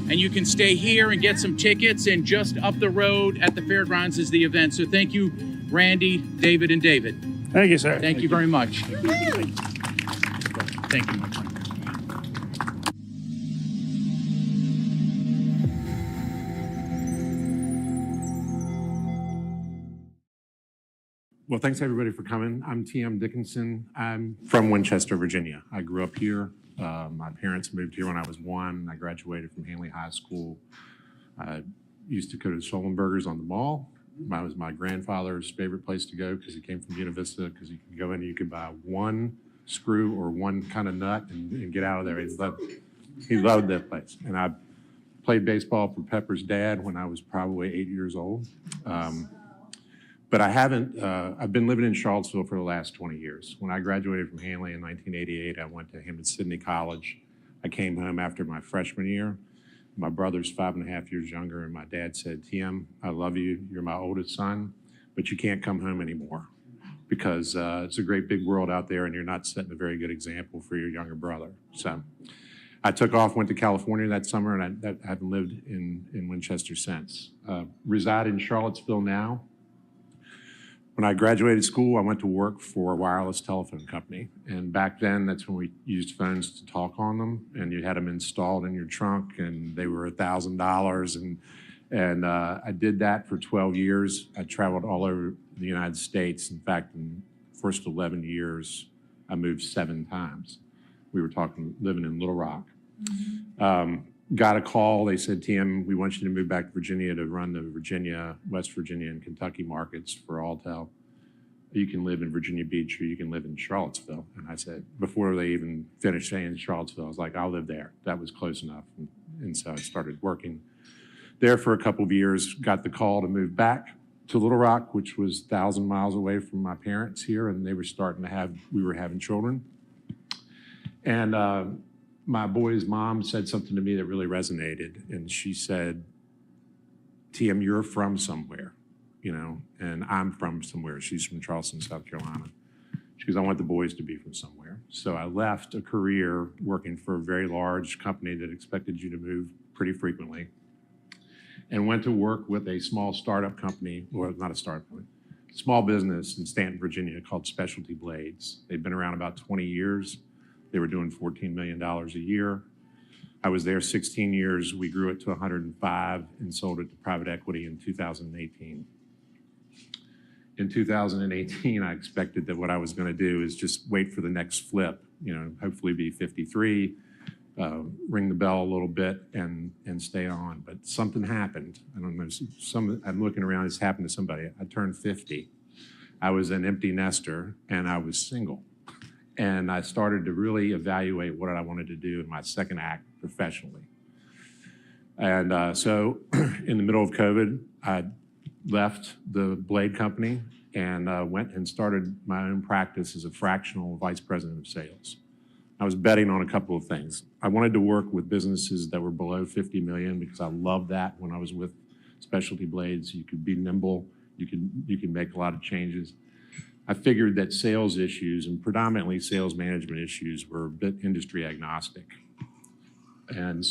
And you can stay here and get some tickets, and just up the road at the fairgrounds is the event. So thank you, Randy, David, and David. Thank you, sir. Thank you very much. Thank you. Well, thanks everybody for coming. I'm T.M. Dickinson. I'm from Winchester, Virginia. I grew up here. My parents moved here when I was 1. I graduated from Hanley High School. I used to go to Schollenberger's on the mall. That was my grandfather's favorite place to go because he came from Buena Vista, because you could go in and you could buy one screw or one kind of nut and get out of there. He loved that place. And I played baseball for Pepper's dad when I was probably 8 years old. But I've been living in Charlottesville for the last 20 years. When I graduated from Hanley in 1988, I went to Hampton-Sydney College. I came home after my freshman year. My brother's 5.5 years younger, and my dad said, "TM, I love you. You're my oldest son, but you can't come home anymore because it's a great big world out there, and you're not setting a very good example for your younger brother." So I took off, went to California that summer, and I haven't lived in Winchester since. Reside in Charlottesville now. When I graduated school, I went to work for a wireless telephone company. And back then, that's when we used phones to talk on them. And you had them installed in your trunk, and they were $1,000. And I did that for 12 years. I traveled all over the United States. In fact, in the first 11 years, I moved 7 times. We were living in Little Rock. Got a call. They said, "TM, we want you to move back to Virginia to run the Virginia, West Virginia, and Kentucky markets for Alltel. You can live in Virginia Beach or you can live in Charlottesville." And I said, before they even finished saying Charlottesville, I was like, "I'll live there." That was close enough. And so I started working there for a couple of years, got the call to move back to Little Rock, which was 1,000 miles away from my parents here. And they were we were having children. And my boy's mom said something to me that really resonated. And she said, "TM, you're from somewhere, you know, and I'm from somewhere." She's from Charleston, South Carolina. She goes, "I want the boys to be from somewhere." So I left a career working for a very large company that expected you to move pretty frequently and went to work with a small startup company, or not a startup company, small business in Stanton, Virginia called Specialty Blades. They've been around about 20 years. They were doing $14 million a year. I was there 16 years. We grew it to 105 and sold it to private equity in 2018. In 2018, I expected that what I was going to do is just wait for the next flip, you know, hopefully be 53, ring the bell a little bit and stay on. But something happened. I don't know, I'm looking around, it's happened to somebody. I turned 50. I was an empty nester and I was single. And I started to really evaluate what I wanted to do in my second act professionally. And so in the middle of COVID, I left the blade company and went and started my own practice as a fractional vice president of sales. I was betting on a couple of things. I wanted to work with businesses that were below 50 million because I loved that when I was with Specialty Blades. You could be nimble, you can make a lot of changes. I figured that sales issues, and predominantly sales management issues, were a bit industry agnostic. And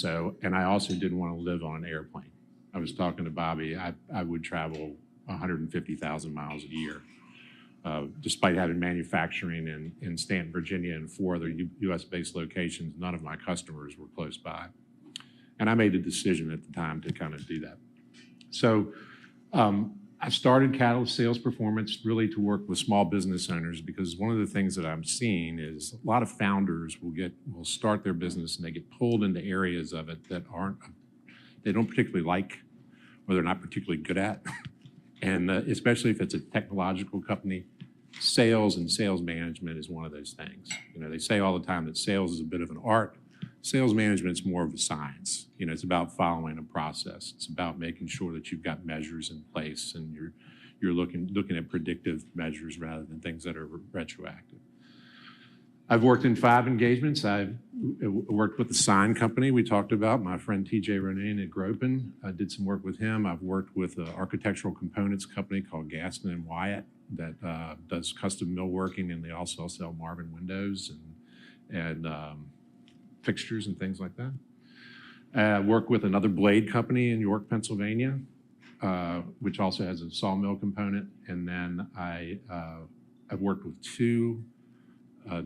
I also didn't want to live on an airplane. I was talking to Bobby, I would travel 150,000 miles a year. Despite having manufacturing in Stanton, Virginia, and 4 other US-based locations, none of my customers were close by. And I made the decision at the time to kind of do that. So I started Catalyst Sales Performance really to work with small business owners, because one of the things that I'm seeing is a lot of founders will start their business and they get pulled into areas of it that they don't particularly like, or they're not particularly good at. And especially if it's a technological company, sales and sales management is one of those things. You know, they say all the time that sales is a bit of an art. Sales management is more of a science. You know, it's about following a process. It's about making sure that you've got measures in place and you're looking at predictive measures rather than things that are retroactive. I've worked in 5 engagements. I've worked with the sign company we talked about, my friend TJ Ronayne at Gropin. I did some work with him. I've worked with an architectural components company called Gaston and Wyatt that does custom millworking, and they also sell Marvin windows and fixtures and things like that. I work with another blade company in York, Pennsylvania, which also has a sawmill component. And then I've worked with 2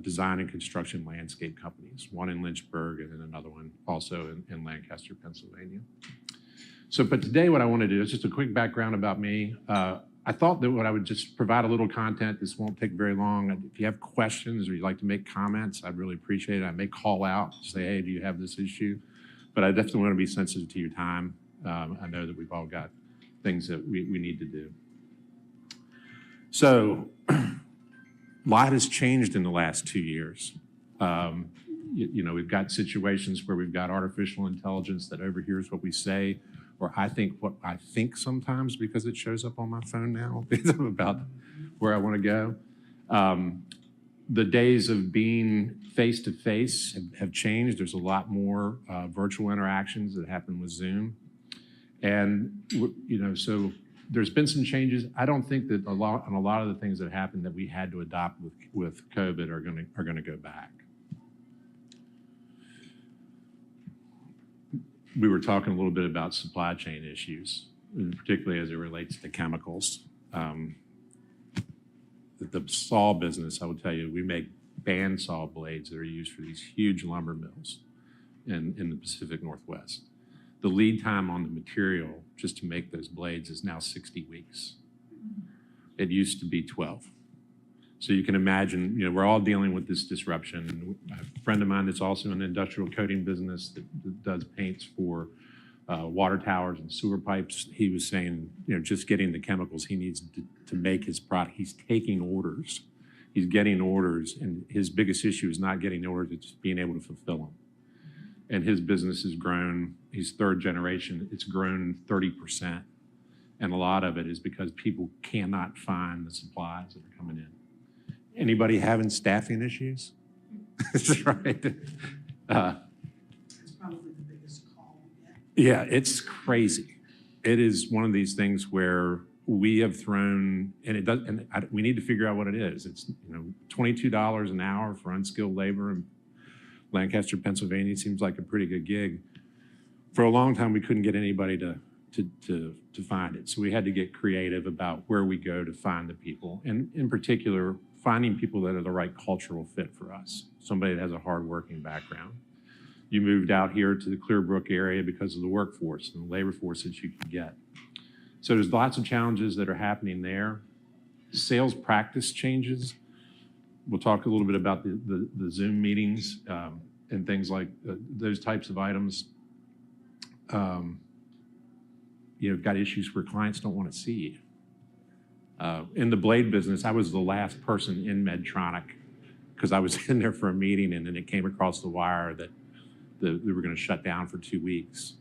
design and construction landscape companies, one in Lynchburg and then another one also in Lancaster, Pennsylvania. So, but today what I want to do is just a quick background about me. I thought that what I would just provide a little content. This won't take very long. If you have questions or you'd like to make comments, I'd really appreciate it. I may call out, say, hey, do you have this issue? But I definitely want to be sensitive to your time. I know that we've all got things that we need to do. So, a lot has changed in the last 2 years. You know, we've got situations where we've got artificial intelligence that overhears what we say, or I think what I think sometimes because it shows up on my phone now about where I want to go. The days of being face-to-face have changed. There's a lot more virtual interactions that happen with Zoom. And, you know, so there's been some changes. I don't think that a lot of the things that happened that we had to adopt with COVID are going to go back. We were talking a little bit about supply chain issues, and particularly as it relates to chemicals. The saw business, I will tell you, we make bandsaw blades that are used for these huge lumber mills in the Pacific Northwest. The lead time on the material just to make those blades is now 60 weeks. It used to be 12. So you can imagine, you know, we're all dealing with this disruption. A friend of mine that's also in the industrial coating business that does paints for water towers and sewer pipes, he was saying, you know, just getting the chemicals he needs to make his product. He's taking orders. He's getting orders, and his biggest issue is not getting orders, it's being able to fulfill them. And his business has grown, he's 3rd generation, it's grown 30%. And a lot of it is because people cannot find the supplies that are coming in. Anybody having staffing issues? That's right. It's probably the biggest call yet. Yeah, it's crazy. It is one of these things where we have thrown, and it does, and we need to figure out what it is. It's, you know, $22 an hour for unskilled labor in Lancaster, Pennsylvania seems like a pretty good gig. For a long time, we couldn't get anybody to find it. So we had to get creative about where we go to find the people, and in particular, finding people that are the right cultural fit for us, somebody that has a hardworking background. You moved out here to the Clearbrook area because of the workforce and the labor force that you can get. So there's lots of challenges that are happening there. Sales practice changes. We'll talk a little bit about the Zoom meetings and things like those types of items. You've got issues where clients don't want to see you. In the blade business, I was the last person in Medtronic because I was in there for a meeting, and then it came across the wire that we were going to shut down for 2 weeks.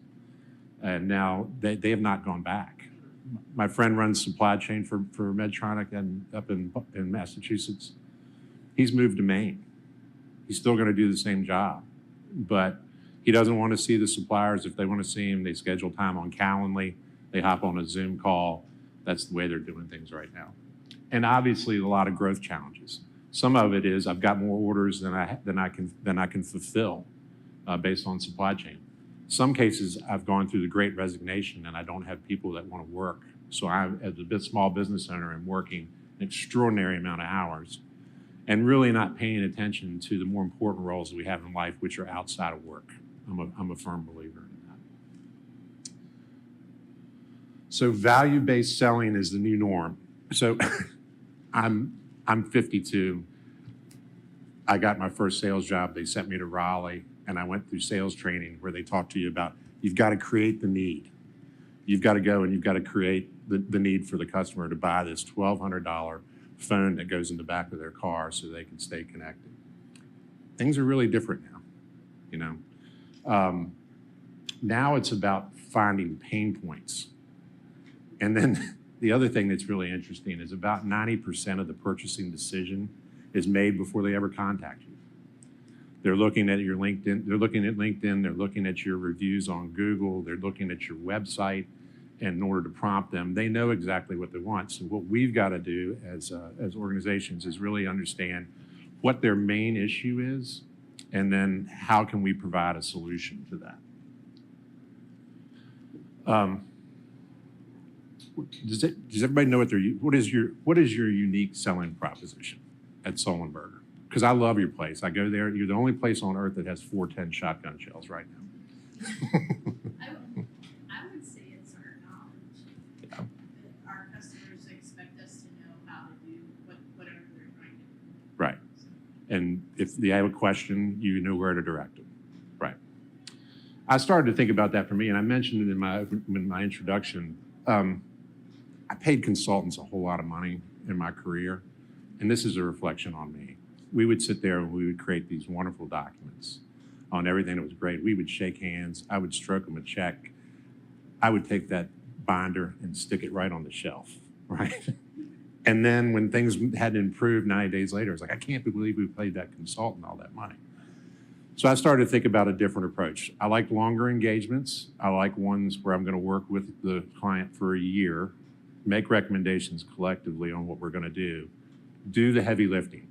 And now they have not gone back. My friend runs supply chain for Medtronic and up in Massachusetts. He's moved to Maine. He's still going to do the same job, but he doesn't want to see the suppliers. If they want to see him, they schedule time on Calendly. They hop on a Zoom call. That's the way they're doing things right now. And obviously a lot of growth challenges. Some of it is I've got more orders than I can fulfill based on supply chain. Some cases I've gone through the Great Resignation and I don't have people that want to work. So I, as a small business owner, am working an extraordinary amount of hours and really not paying attention to the more important roles that we have in life, which are outside of work. I'm a firm believer in that. So value-based selling is the new norm. So I'm 52. I got my first sales job. They sent me to Raleigh, and I went through sales training where they talk to you about you've got to create the need. You've got to go and you've got to create the need for the customer to buy this $1,200 phone that goes in the back of their car so they can stay connected. Things are really different now, you know. Now it's about finding pain points. And then the other thing that's really interesting is about 90% of the purchasing decision is made before they ever contact you. They're looking at your LinkedIn, they're looking at LinkedIn, they're looking at your reviews on Google, they're looking at your website. And in order to prompt them, they know exactly what they want. So what we've got to do as organizations is really understand what their main issue is, and then how can we provide a solution to that. Does everybody know what is your unique selling proposition at Sullenberger? Because I love your place. I go there. You're the only place on earth that has 410 shotgun shells right now. I would say it's our knowledge. Yeah. Our customers expect us to know how to do whatever they're trying to do. Right. And if they have a question, you know where to direct them. Right. I started to think about that for me, and I mentioned it in my introduction. I paid consultants a whole lot of money in my career, and this is a reflection on me. We would sit there and we would create these wonderful documents on everything that was great. We would shake hands. I would stroke them a check. I would take that binder and stick it right on the shelf, right? And then when things hadn't improved 90 days later, it's like, I can't believe we paid that consultant all that money. So I started to think about a different approach. I like longer engagements. I like ones where I'm going to work with the client for a year, make recommendations collectively on what we're going to do the heavy lifting.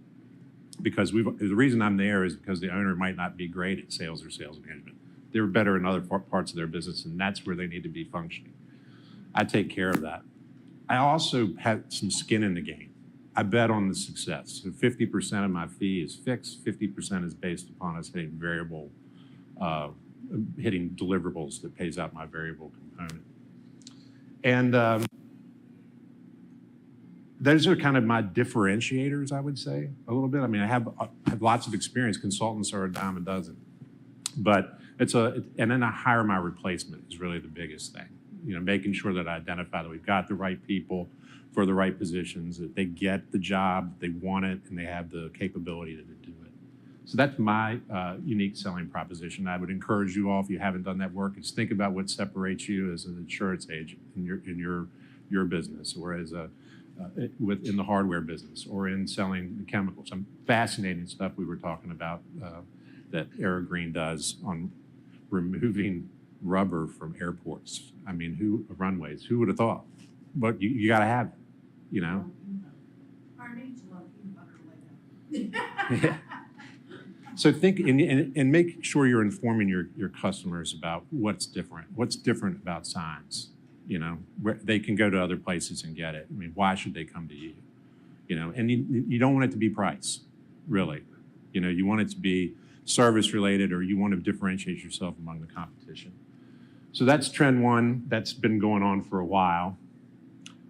Because the reason I'm there is because the owner might not be great at sales or sales management. They're better in other parts of their business, and that's where they need to be functioning. I take care of that. I also have some skin in the game. I bet on the success. So 50% of my fee is fixed, 50% is based upon us hitting hitting deliverables that pays out my variable component. And those are kind of my differentiators, I would say, a little bit. I mean, I have lots of experience. Consultants are a dime a dozen. But and then I hire my replacement is really the biggest thing. You know, making sure that I identify that we've got the right people for the right positions, that they get the job, they want it, and they have the capability to do it. So that's my unique selling proposition. I would encourage you all, if you haven't done that work, is think about what separates you as an insurance agent in your business, or as in the hardware business, or in selling the chemicals. Some fascinating stuff we were talking about that Era Green does on removing rubber from airports. I mean, runways, who would have thought? But you got to have it, you know? Our needs love peanut butter Lego. Yeah. So think and make sure you're informing your customers about what's different about signs. You know, where they can go to other places and get it. I mean, why should they come to you? You know, and you don't want it to be price, really. You know, you want it to be service related, or you want to differentiate yourself among the competition. So that's trend one. That's been going on for a while.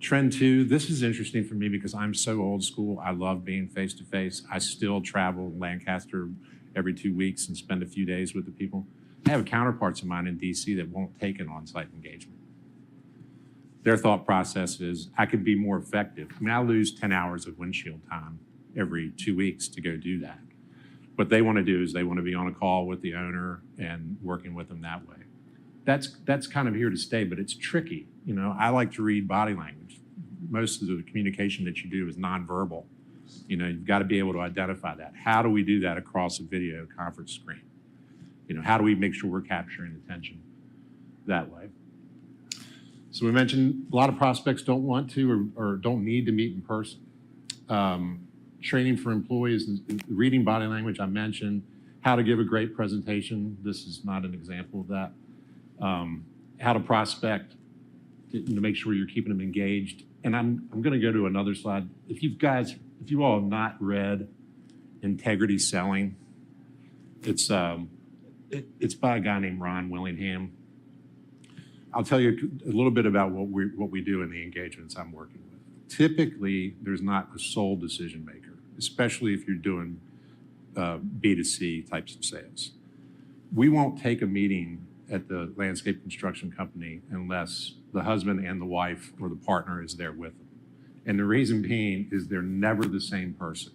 Trend two, this is interesting for me because I'm so old school. I love being face to face. I still travel Lancaster every 2 weeks and spend a few days with the people. I have counterparts of mine in DC that won't take an on-site engagement. Their thought process is, I could be more effective. I mean, I lose 10 hours of windshield time every 2 weeks to go do that. What they want to do is they want to be on a call with the owner and working with them that way. That's kind of here to stay, but it's tricky. You know, I like to read body language. Most of the communication that you do is nonverbal. You know, you've got to be able to identify that. How do we do that across a video conference screen? You know, how do we make sure we're capturing attention that way? So we mentioned a lot of prospects don't want to or don't need to meet in person. Training for employees, reading body language, I mentioned. How to give a great presentation. This is not an example of that. How to prospect, to make sure you're keeping them engaged. And I'm going to go to another slide. If you all have not read Integrity Selling, it's by a guy named Ron Willingham. I'll tell you a little bit about what we do in the engagements I'm working with. Typically, there's not a sole decision maker, especially if you're doing B2C types of sales. We won't take a meeting at the landscape construction company unless the husband and the wife or the partner is there with them. And the reason being is they're never the same person,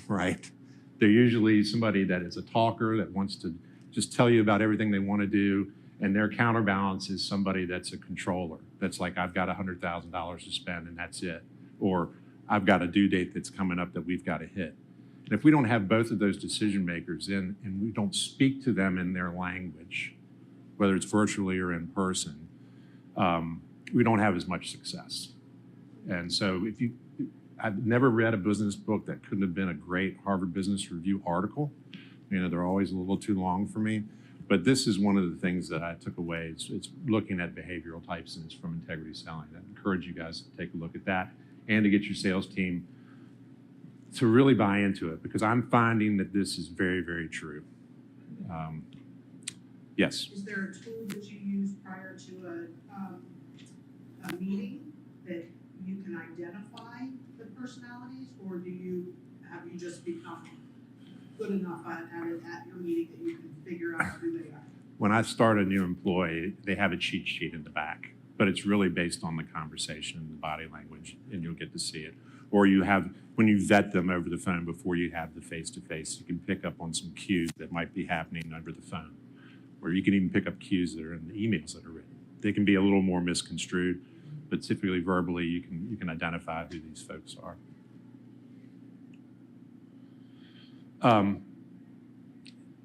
right? They're usually somebody that is a talker that wants to just tell you about everything they want to do. And their counterbalance is somebody that's a controller. That's like, I've got $100,000 to spend and that's it. Or I've got a due date that's coming up that we've got to hit. And if we don't have both of those decision makers in, and we don't speak to them in their language, whether it's virtually or in person, we don't have as much success. And so I've never read a business book that couldn't have been a great Harvard Business Review article. You know, they're always a little too long for me. But this is one of the things that I took away. It's looking at behavioral types, and it's from Integrity Selling. I encourage you guys to take a look at that and to get your sales team to really buy into it, because I'm finding that this is very, very true. Yes. Is there a tool that you use prior to a meeting that you can identify the personalities, or have you just become good enough at your meeting that you can figure out who they are? When I start a new employee, they have a cheat sheet in the back, but it's really based on the conversation and the body language, and you'll get to see it. Or when you vet them over the phone before you have the face-to-face, you can pick up on some cues that might be happening over the phone. Or you can even pick up cues that are in the emails that are written. They can be a little more misconstrued, but typically verbally you can identify who these folks are.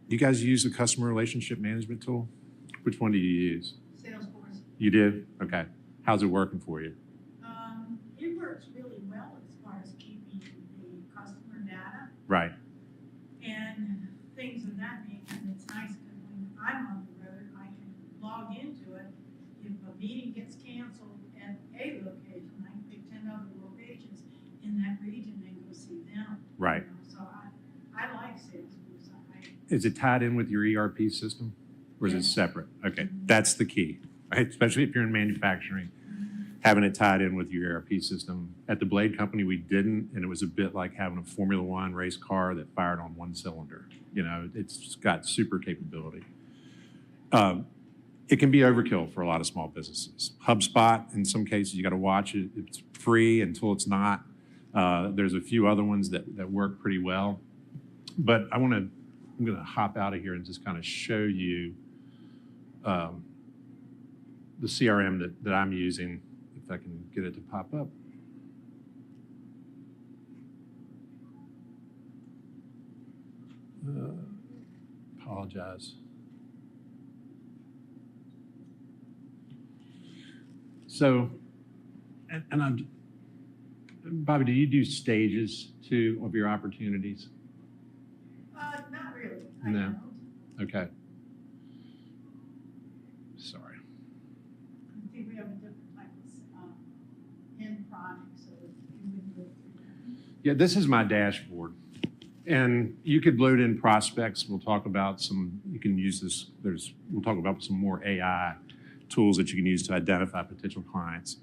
You guys use the customer relationship management tool? Which one do you use? Salesforce. You do? Okay. How's it working for you? It works really well as far as keeping the customer data Right. and things of that nature. And it's nice because when I'm on the road, I can log into it. If a meeting gets canceled at a location, I can pick 10 other locations in that region and go see them. Right. You know, so I like Salesforce. Is it tied in with your ERP system, or is it separate? Okay, that's the key, right? Especially if you're in manufacturing, having it tied in with your ERP system. At the Blade Company, we didn't, and it was a bit like having a Formula One race car that fired on one cylinder. You know, it's got super capability. It can be overkill for a lot of small businesses. HubSpot, in some cases, you got to watch it. It's free until it's not. There's a few other ones that work pretty well, but I'm going to hop out of here and just kind of show you the CRM that I'm using, if I can get it to pop up. Apologize. So, and I'm, Bobby, do you do stages too of your opportunities? Not really. No. Okay. Sorry. I think we have a different type of end product, so you wouldn't go through that. Yeah, this is my dashboard. And you could load in prospects. We'll talk about you can use this. We'll talk about some more AI tools that you can use to identify potential clients.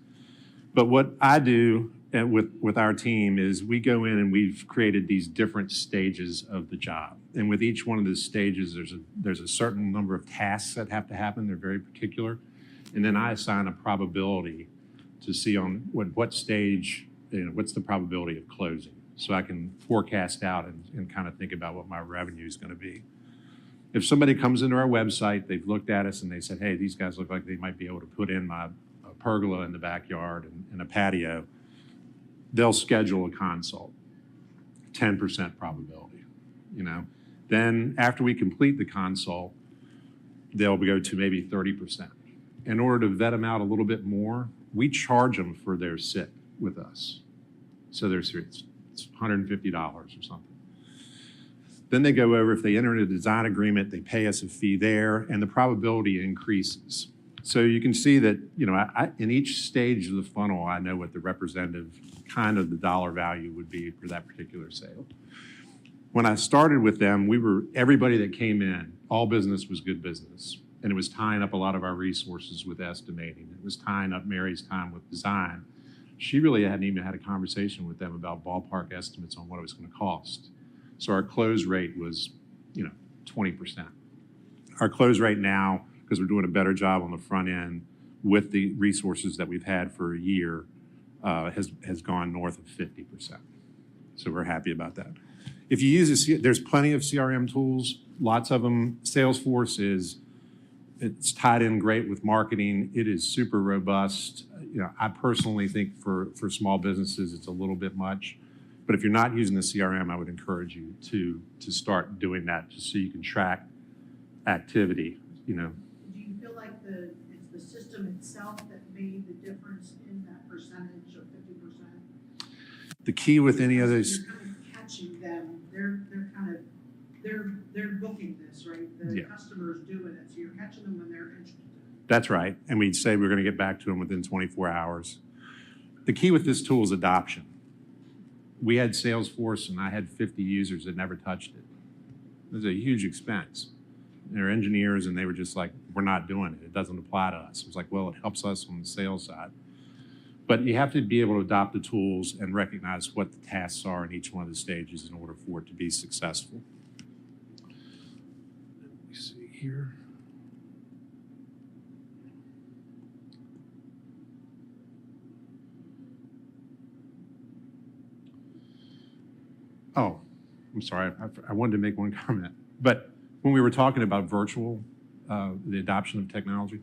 But what I do with our team is we go in and we've created these different stages of the job. And with each one of those stages, there's a certain number of tasks that have to happen. They're very particular. And then I assign a probability to see on what stage, what's the probability of closing. So I can forecast out and kind of think about what my revenue is going to be. If somebody comes into our website, they've looked at us and they said, hey, these guys look like they might be able to put in a pergola in the backyard and a patio, they'll schedule a consult, 10% probability, Then after we complete the consult, they'll go to maybe 30%. In order to vet them out a little bit more, we charge them for their sit with us. So it's $150 or something. Then they go over, if they enter a design agreement, they pay us a fee there, and the probability increases. So you can see that, in each stage of the funnel, I know what the representative kind of the dollar value would be for that particular sale. When I started with them, everybody that came in, all business was good business. And it was tying up a lot of our resources with estimating. It was tying up Mary's time with design. She really hadn't even had a conversation with them about ballpark estimates on what it was going to cost. So our close rate was, 20%. Our close rate now, because we're doing a better job on the front end with the resources that we've had for a year, has gone north of 50%. So we're happy about that. If you use there's plenty of CRM tools, lots of them. Salesforce it's tied in great with marketing. It is super robust. I personally think for small businesses, it's a little bit much. But if you're not using the CRM, I would encourage you to start doing that just so you can track activity, you know. Do you feel like it's the system itself that made the difference in that percentage of 50%? The key with any of those, You're kind of catching them. They're booking this, right? The Yeah. customer's doing it, so you're catching them when they're interested. that's right. And we'd say we're going to get back to them within 24 hours. The key with this tool is adoption. We had Salesforce and I had 50 users that never touched it. It was a huge expense. They're engineers and they were just like, we're not doing it. It doesn't apply to us. It was like, well, it helps us on the sales side. But you have to be able to adopt the tools and recognize what the tasks are in each one of the stages in order for it to be successful. Let me see here. Oh, I'm sorry. I wanted to make one comment. But when we were talking about virtual, the adoption of technology,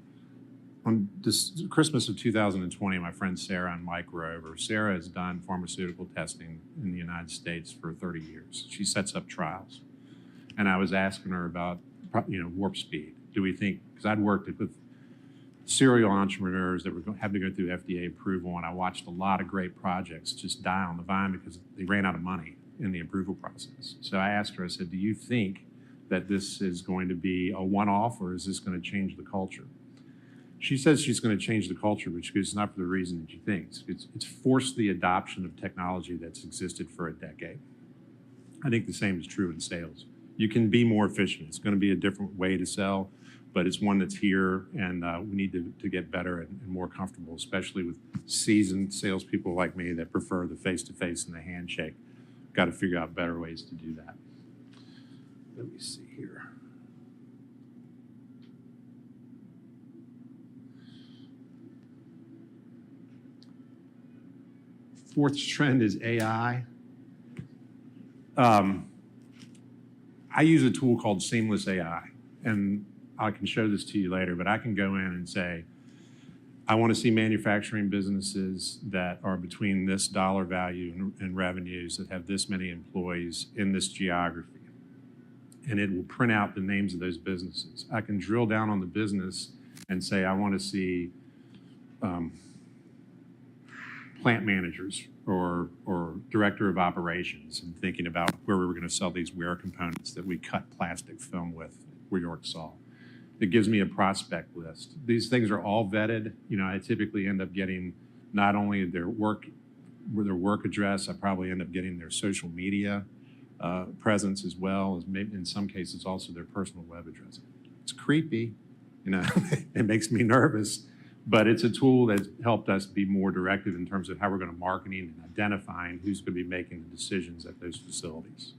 on this Christmas of 2020, my friends Sarah and Mike were over. Sarah has done pharmaceutical testing in the United States for 30 years. She sets up trials. And I was asking her about, warp speed. Do we think, because I'd worked with serial entrepreneurs that were having to go through FDA approval, and I watched a lot of great projects just die on the vine because they ran out of money in the approval process. So I asked her, I said, do you think that this is going to be a one-off or is this going to change the culture? She says she's going to change the culture, but she goes, it's not for the reason that you think. It's forced the adoption of technology that's existed for a decade. I think the same is true in sales. You can be more efficient. It's going to be a different way to sell, but it's one that's here, and we need to get better and more comfortable, especially with seasoned salespeople like me that prefer the face-to-face and the handshake. Got to figure out better ways to do that. Let me see here. Fourth trend is AI. I use a tool called Seamless AI, and I can show this to you later, but I can go in and say, I want to see manufacturing businesses that are between this dollar value and revenues that have this many employees in this geography. And it will print out the names of those businesses. I can drill down on the business and say, I want to see plant managers or director of operations, and thinking about where we were going to sell these wear components that we cut plastic film with, where York saw. It gives me a prospect list. These things are all vetted. I typically end up getting not only their work address, I probably end up getting their social media presence, as well as maybe in some cases also their personal web address. It's creepy, it makes me nervous, but it's a tool that's helped us be more directive in terms of how we're going to marketing and identifying who's going to be making the decisions at those facilities.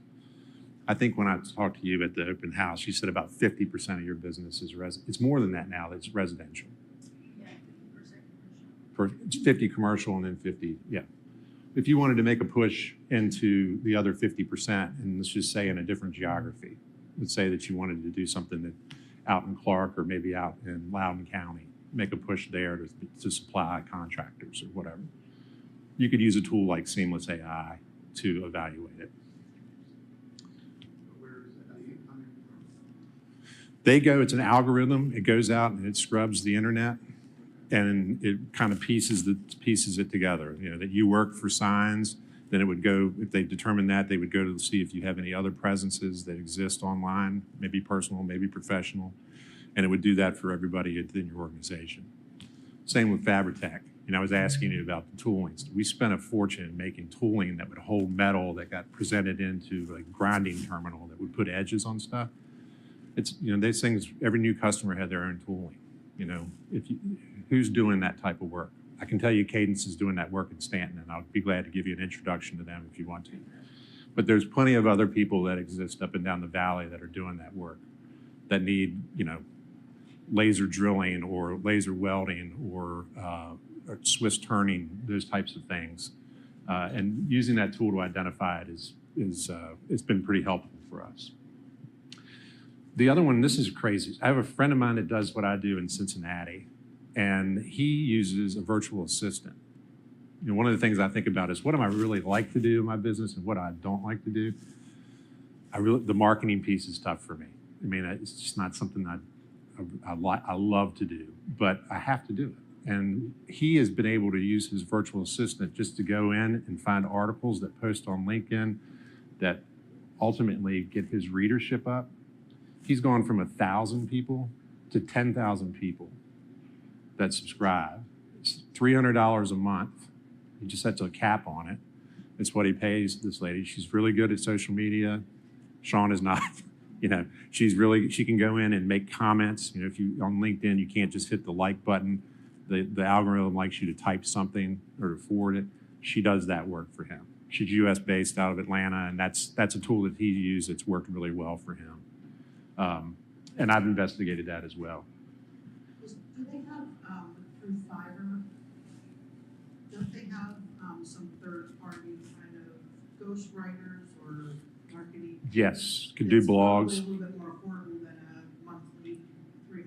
I think when I talked to you at the open house, you said about 50% of your business is it's more than that now, it's residential. Yeah, 50% For 50 commercial and then 50, yeah. If you wanted to make a push into the other 50%, and let's just say in a different geography, let's say that you wanted to do something that out in Clark or maybe out in Loudoun County, make a push there to supply contractors or whatever. You could use a tool like Seamless AI to evaluate it. It's an algorithm. It goes out and it scrubs the internet, and it kind of pieces it together. That you work for signs, then it would go, if they determine that, they would go to see if you have any other presences that exist online, maybe personal, maybe professional, and it would do that for everybody within your organization. Same with Fabritech. I was asking you about the tooling. We spent a fortune making tooling that would hold metal that got presented into a grinding terminal that would put edges on stuff. It's, these things, every new customer had their own tooling. Who's doing that type of work? I can tell you Cadence is doing that work in Stanton, and I'll be glad to give you an introduction to them if you want to. But there's plenty of other people that exist up and down the valley that are doing that work, that need, laser drilling or laser welding or Swiss turning, those types of things. And using that tool to identify it it's been pretty helpful for us. The other one, this is crazy. I have a friend of mine that does what I do in Cincinnati, and he uses a virtual assistant You know, one of the things I think about is what do I really like to do in my business and what I don't like to do. The marketing piece is tough for me. I mean, it's just not something I love to do, but I have to do it. And he has been able to use his virtual assistant just to go in and find articles that post on LinkedIn that ultimately get his readership up. He's gone from 1,000 people to 10,000 people that subscribe. It's $300 a month. He just sets a cap on it. It's what he pays this lady. She's really good at social media. Sean is not. You know, she can go in and make comments. You know, if you on LinkedIn, you can't just hit the like button. The algorithm likes you to type something or to forward it. She does that work for him. She's US based out of Atlanta, and that's a tool that he used that's worked really well for him. And I've investigated that as well. Do they have, through Fiverr, don't they have some third-party kind of ghostwriters or marketing? Yes, can do blogs. It's probably a little bit more affordable than a monthly $300.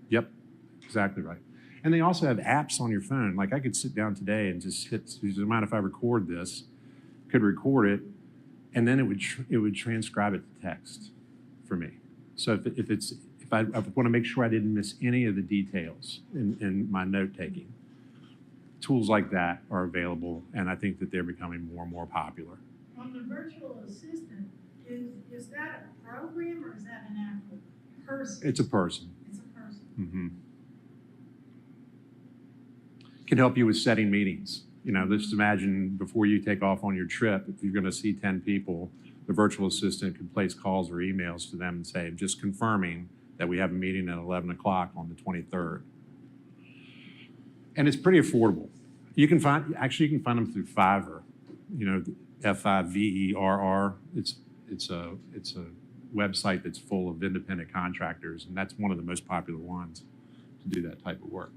Yep, exactly right. And they also have apps on your phone. Like I could sit down today and just hit, doesn't mind if I record this, could record it, and then it would transcribe it to text for me. So if I want to make sure I didn't miss any of the details in my note taking, tools like that are available, and I think that they're becoming more and more popular. On the virtual assistant, is that a program or is that an actual person? It's a person. It's a person. Mm-hmm. Can help you with setting meetings. You know, let's imagine before you take off on your trip, if you're going to see 10 people, the virtual assistant can place calls or emails to them and say, just confirming that we have a meeting at 11 o'clock on the 23rd. And it's pretty affordable. You can find them through Fiverr, you know, Fiverr. It's a website that's full of independent contractors, and that's one of the most popular ones to do that type of work.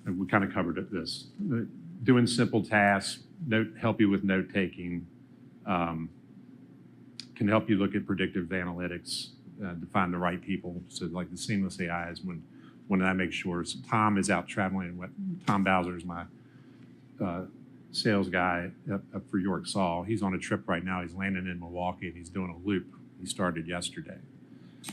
And we kind of covered this. Doing simple tasks, help you with note taking, can help you look at predictive analytics to find the right people. So like the seamless AI is when I make sure. So Tom is out traveling. Tom Bowser is my sales guy up for York Saul. He's on a trip right now. He's landing in Milwaukee and he's doing a loop. He started yesterday.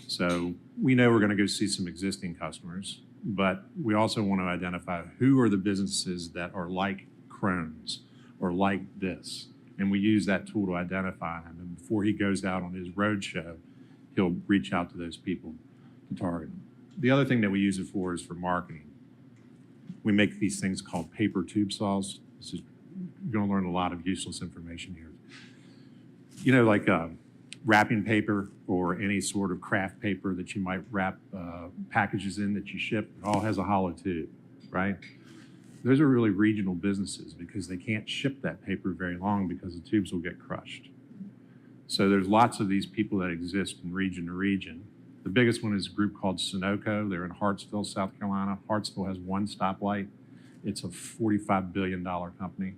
So we know we're going to go see some existing customers, but we also want to identify who are the businesses that are like Crohn's or like this. And we use that tool to identify them. And before he goes out on his road show, he'll reach out to those people to target them. The other thing that we use it for is for marketing. We make these things called paper tube saws. You're going to learn a lot of useless information here. You know, like wrapping paper or any sort of craft paper that you might wrap packages in that you ship, it all has a hollow tube, right? Those are really regional businesses because they can't ship that paper very long because the tubes will get crushed. So there's lots of these people that exist in region to region. The biggest one is a group called Sunoco. They're in Hartsville, South Carolina. Hartsville has one stoplight. It's a $45 billion company.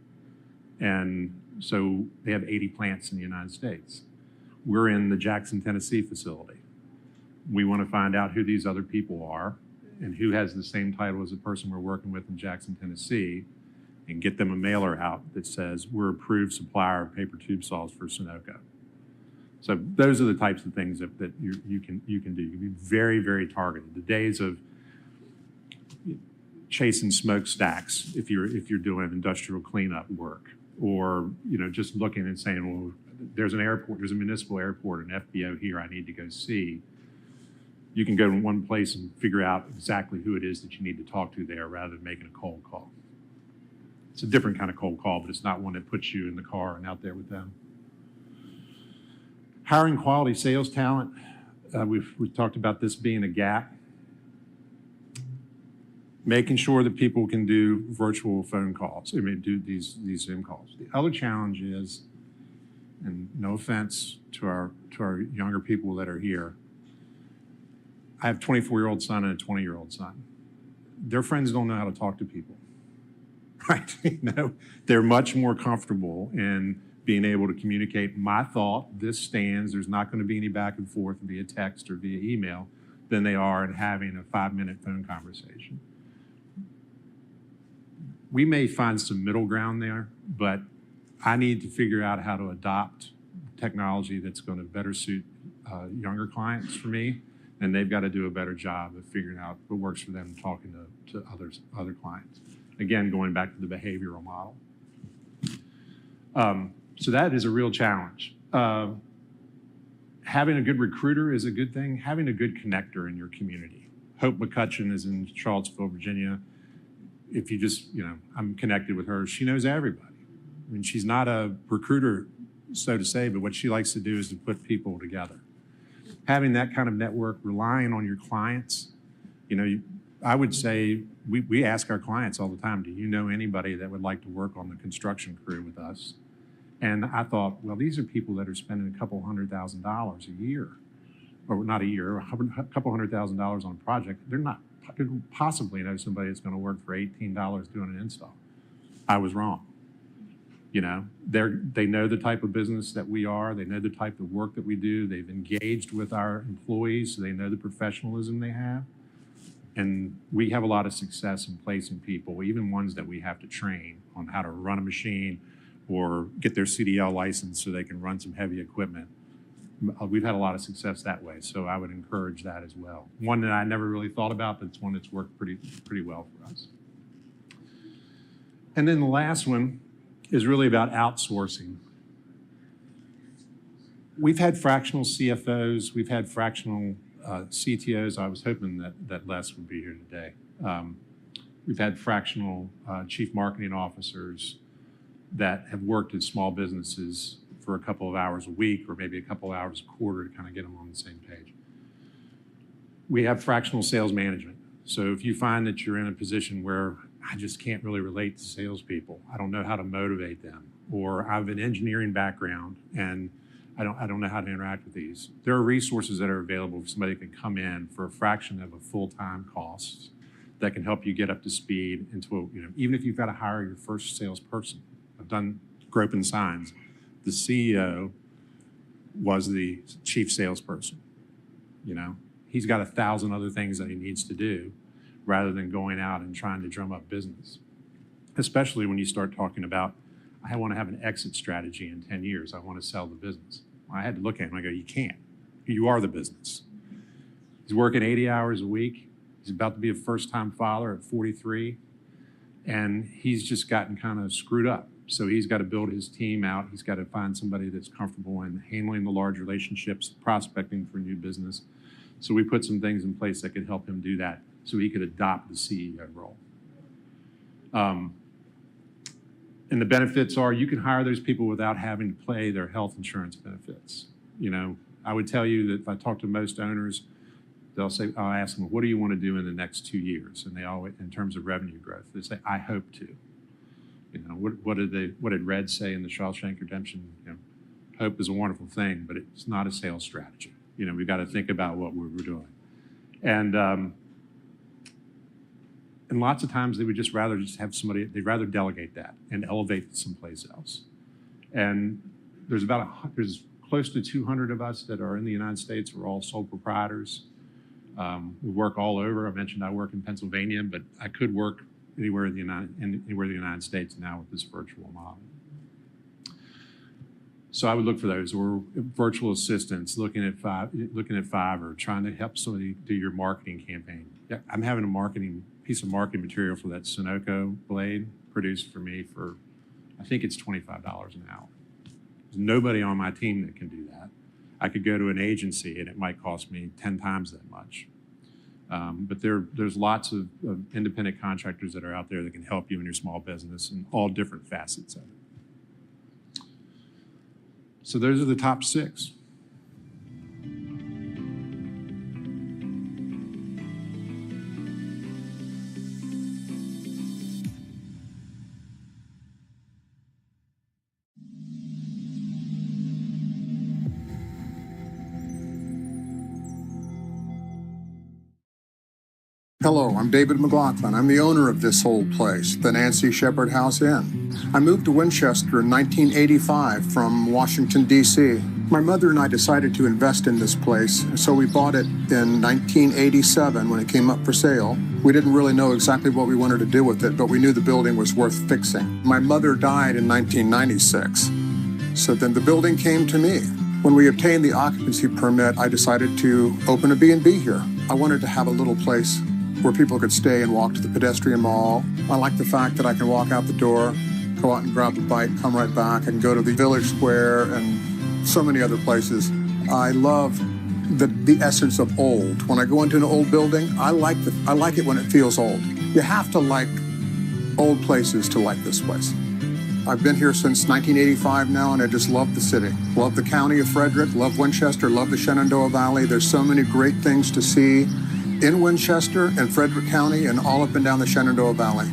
And so they have 80 plants in the United States. We're in the Jackson, Tennessee facility. We want to find out who these other people are and who has the same title as the person we're working with in Jackson, Tennessee, and get them a mailer out that says we're approved supplier of paper tube saws for Sunoco. So those are the types of things that you can do. You can be very, very targeted. The days of chasing smokestacks, if you're doing industrial cleanup work, or just looking and saying, well, there's an airport, there's a municipal airport, an FBO here I need to go see. You can go to one place and figure out exactly who it is that you need to talk to there rather than making a cold call. It's a different kind of cold call, but it's not one that puts you in the car and out there with them. Hiring quality sales talent. We've talked about this being a gap. Making sure that people can do virtual phone calls, do these Zoom calls. The other challenge is, and no offense to our younger people that are here, I have a 24-year-old son and a 20-year-old son. Their friends don't know how to talk to people, right? They're much more comfortable in being able to communicate my thought, this stands, there's not going to be any back and forth via text or via email. than they are in having a 5-minute phone conversation. We may find some middle ground there, but I need to figure out how to adopt technology that's going to better suit younger clients for me, and they've got to do a better job of figuring out what works for them talking to other clients. Again, going back to the behavioral model. So that is a real challenge. Having a good recruiter is a good thing. Having a good connector in your community. Hope McCutcheon is in Charlottesville, Virginia. If you just, I'm connected with her. She knows everybody. I mean, she's not a recruiter, so to say, but what she likes to do is to put people together. Having that kind of network, relying on your clients, I would say we ask our clients all the time, do you know anybody that would like to work on the construction crew with us? And I thought, well, these are people that are spending a couple $100,000 a year, or not a year, a couple $100,000 on a project. They're not possibly know somebody that's going to work for $18 doing an install. I was wrong. They know the type of business that we are. They know the type of work that we do. They've engaged with our employees, so they know the professionalism they have. And we have a lot of success in placing people, even ones that we have to train on how to run a machine or get their CDL license so they can run some heavy equipment. We've had a lot of success that way, so I would encourage that as well. One that I never really thought about, but it's one that's worked pretty well for us. And then the last one is really about outsourcing. We've had fractional CFOs, we've had fractional CTOs. I was hoping that Les would be here today. We've had fractional chief marketing officers that have worked in small businesses for a couple of hours a week or maybe a couple of hours a quarter to kind of get them on the same page. We have fractional sales management. So if you find that you're in a position where I just can't really relate to salespeople, I don't know how to motivate them, or I have an engineering background and I don't know how to interact with these. There are resources that are available for somebody that can come in for a fraction of a full-time cost that can help you get up to speed into even if you've got to hire your first salesperson. I've done Gropin Signs. The CEO was the chief salesperson. He's got 1,000 other things that he needs to do rather than going out and trying to drum up business. Especially when you start talking about, I want to have an exit strategy in 10 years. I want to sell the business. Well, I had to look at him. I go, you can't. You are the business. He's working 80 hours a week. He's about to be a first-time father at 43. And he's just gotten kind of screwed up. So he's got to build his team out. He's got to find somebody that's comfortable in handling the large relationships, prospecting for new business. So we put some things in place that could help him do that so he could adopt the CEO role. And the benefits are you can hire those people without having to pay their health insurance benefits. I would tell you that if I talk to most owners, I'll ask them, what do you want to do in the next 2 years? And they always, in terms of revenue growth, they say, I hope to. What did Red say in the Shawshank Redemption? Hope is a wonderful thing, but it's not a sales strategy. We've got to think about what we're doing. And lots of times they would rather have somebody, they'd rather delegate that and elevate it someplace else. And there's close to 200 of us that are in the United States. We're all sole proprietors. We work all over. I mentioned I work in Pennsylvania, but I could work anywhere in the United States now with this virtual model. So I would look for those, or virtual assistants, looking at Fiverr, trying to help somebody do your marketing campaign. Yeah, I'm having a piece of marketing material for that Sunoco blade produced for me for, I think it's $25 an hour. There's nobody on my team that can do that. I could go to an agency and it might cost me 10 times that much. But there's lots of independent contractors that are out there that can help you in your small business in all different facets of it. So those are the top 6. Hello, I'm David McLaughlin. I'm the owner of this old place, the Nancy Shepherd House Inn. I moved to Winchester in 1985 from Washington, D.C. My mother and I decided to invest in this place, so we bought it in 1987 when it came up for sale. We didn't really know exactly what we wanted to do with it, but we knew the building was worth fixing. My mother died in 1996, so then the building came to me. When we obtained the occupancy permit, I decided to open a B&B here. I wanted to have a little place where people could stay and walk to the pedestrian mall. I like the fact that I can walk out the door, go out and grab a bite, come right back, and go to the Village Square and so many other places. I love the essence of old. When I go into an old building, I like it when it feels old. You have to like old places to like this place. I've been here since 1985 now, and I just love the city. Love the county of Frederick, love Winchester, love the Shenandoah Valley. There's so many great things to see in Winchester and Frederick County and all up and down the Shenandoah Valley.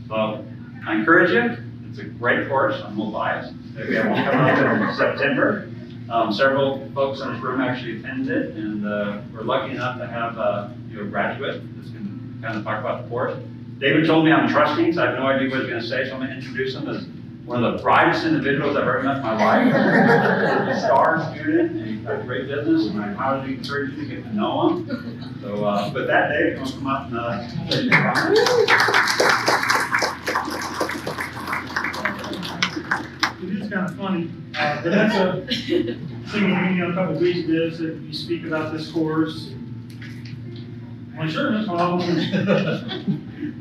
So I encourage you. It's a great course. I'm a little biased. We have one coming up in September. Several folks in this room actually attended it, and we're lucky enough to have a graduate that's going to kind of talk about the course. David told me I'm trusting, so I have no idea what he's going to say, so I'm going to introduce him as one of the brightest individuals I've ever met in my life. He's a star student, and he's got great business, and I highly encourage you to get to know him. So with that, Dave, you want to come out and say your comments? It is kind of funny. Vanessa singing to me a couple of weeks ago said, you speak about this course. I'm like, sure, no problem.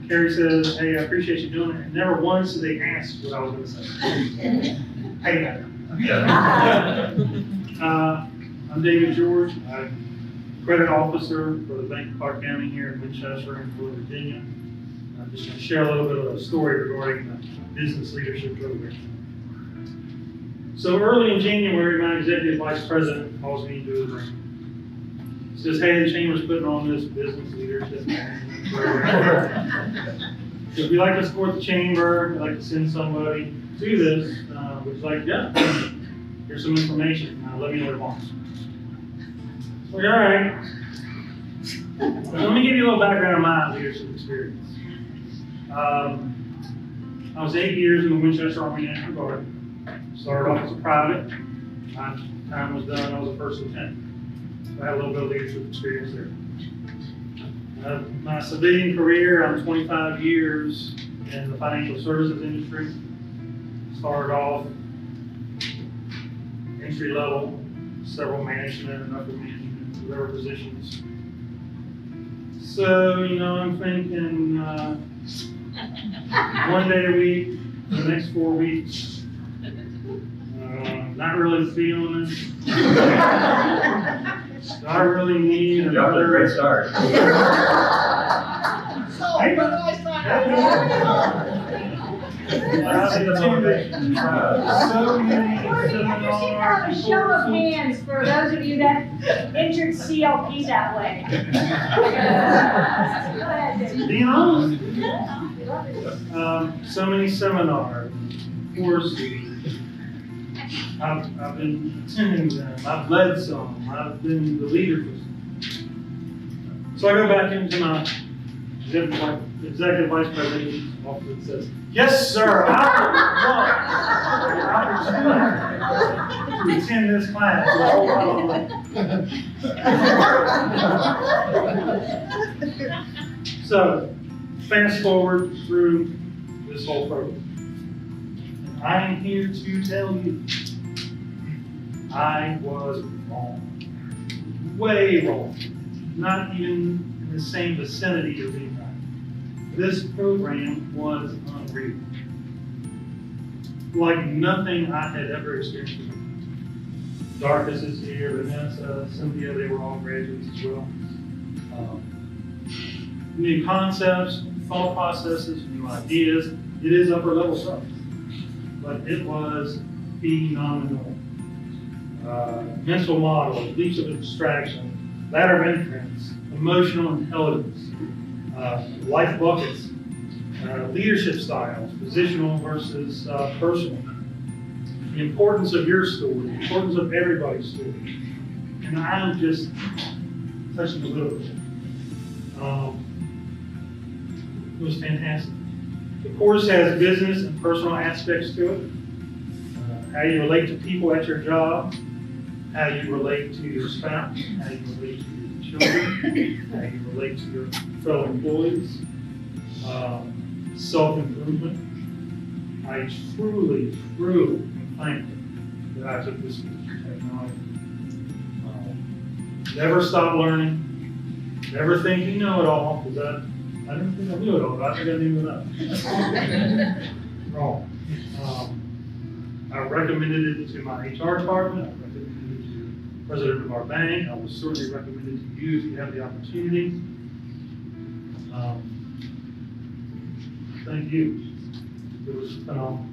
Carrie says, hey, I appreciate you doing it. And never once did they ask what I was going to say. Hey, I'm David George. I'm credit officer for the Bank of Clark County here in Winchester and Virginia. I'm just going to share a little bit of a story regarding the business leadership program. So early in January, my executive vice president calls me into his room. He says, hey, the chamber's putting on this business leadership program. So if you'd like to support the chamber, if you'd like to send somebody to this, which is like, yeah, here's some information. Let me know what it wants. So, all right. So let me give you a little background on my leadership experience. I was 8 years in the Winchester Army National Guard. Started off as a private. My time was done, I was a first lieutenant. So I had a little bit of leadership experience there. My civilian career, I'm 25 years in the financial services industry. Started off entry level, several management and upper management, whatever positions. So, I'm thinking one day a week, for the next 4 weeks. Not really feeling it. I really need another great start. So many have a show of hands for those of you that entered CLP that way. Go ahead, David. Being honest. So many seminars, courses. I've been attending them, I've led some, I've been the leader for some. So I go back into my executive vice president's office and says, yes, sir, I would love to attend this class. So fast forward through this whole program. I am here to tell you, I was wrong. Way wrong. Not even in the same vicinity of being right. This program was unreal. Like nothing I had ever experienced before. Darkus is here, Vanessa, Cynthia, they were all graduates as well. New concepts, thought processes, new ideas. It is upper level stuff. But it was phenomenal. Mental models, leaps of abstraction, ladder of inference, emotional intelligence, life buckets, leadership styles, positional versus personal, the importance of your story, the importance of everybody's story. And I'm just touching a little bit. It was fantastic. The course has business and personal aspects to it. How you relate to people at your job, how you relate to your spouse, how you relate to your children, how you relate to your fellow employees, self-improvement. I truly, truly am thankful that I took this course in technology. Never stop learning, never think you know it all, because I never think I knew it all, but I think I knew enough. Wrong. I recommended it to my HR department, I recommended it to the president of our bank, I would certainly recommend it to you if you have the opportunity. Thank you. It was phenomenal.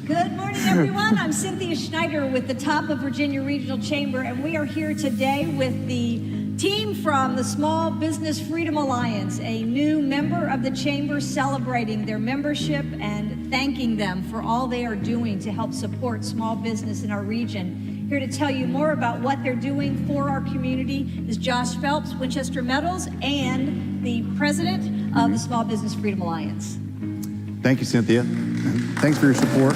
Good morning, everyone. I'm Cynthia Schneider with the top of Virginia Regional Chamber, and we are here today with the team from the Small Business Freedom Alliance, a new member of the Chamber celebrating their membership and thanking them for all they are doing to help support small business in our region. Here to tell you more about what they're doing for our community is Josh Phelps, Winchester Metals, and the president of the Small Business Freedom Alliance. Thank you, Cynthia. Thanks for your support.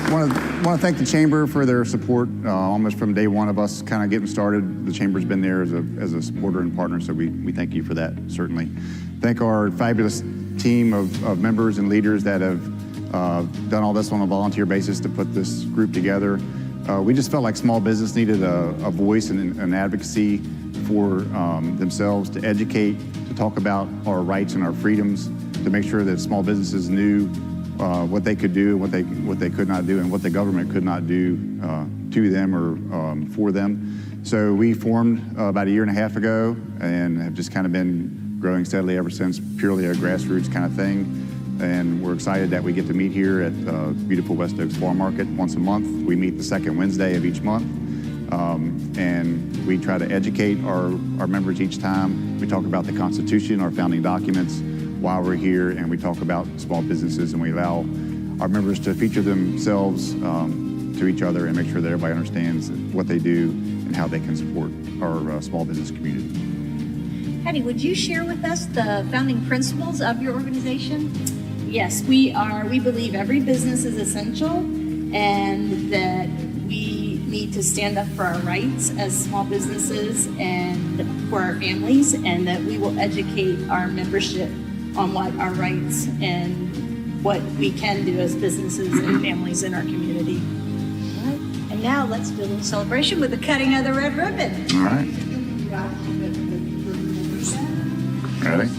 I want to thank the Chamber for their support almost from day one of us kind of getting started. The Chamber's been there as a supporter and partner, so we thank you for that, certainly. Thank our fabulous team of members and leaders that have done all this on a volunteer basis to put this group together. We just felt like small business needed a voice and an advocacy for themselves to educate, to talk about our rights and our freedoms, to make sure that small businesses knew what they could do, what they could not do, and what the government could not do to them or for them. So we formed about a year and a half ago and have just kind of been growing steadily ever since, purely a grassroots kind of thing. And we're excited that we get to meet here at beautiful West Oaks Farm Market once a month. We meet the second Wednesday of each month. And we try to educate our members each time. We talk about the Constitution, our founding documents while we're here, and we talk about small businesses, and we allow our members to feature themselves to each other and make sure that everybody understands what they do and how they can support our small business community. Patty, would you share with us the founding principles of your organization? Yes, we believe every business is essential and that we need to stand up for our rights as small businesses and for our families, and that we will educate our membership on what our rights and what we can do as businesses and families in our community. All right. And now let's do a little celebration with the cutting of the red ribbon. All right. Ready?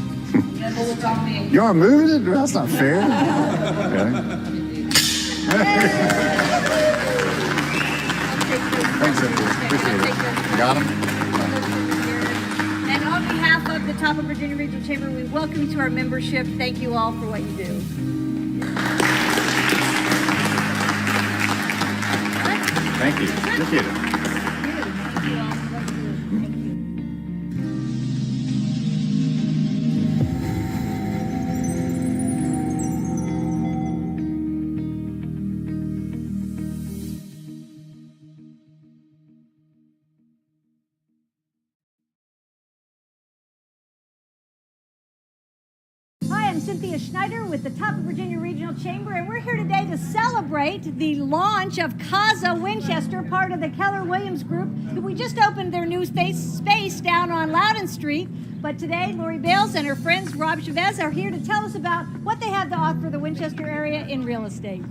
You are moving it? That's not fair. Okay. Thanks, Cynthia. Appreciate it. Got him? And on behalf of the top of Virginia Regional Chamber, we welcome you to our membership. Thank you all for what you do. Thank you. Appreciate it. Hi, I'm Cynthia Schneider with the top of Virginia Regional Chamber, and we're here today to celebrate the launch of Casa Winchester, part of the Keller Williams Group, who we just opened their new space down on Loudon Street. But today, Lori Bales and her friends, Rob Chavez, are here to tell us about what they have to offer the Winchester area in real estate.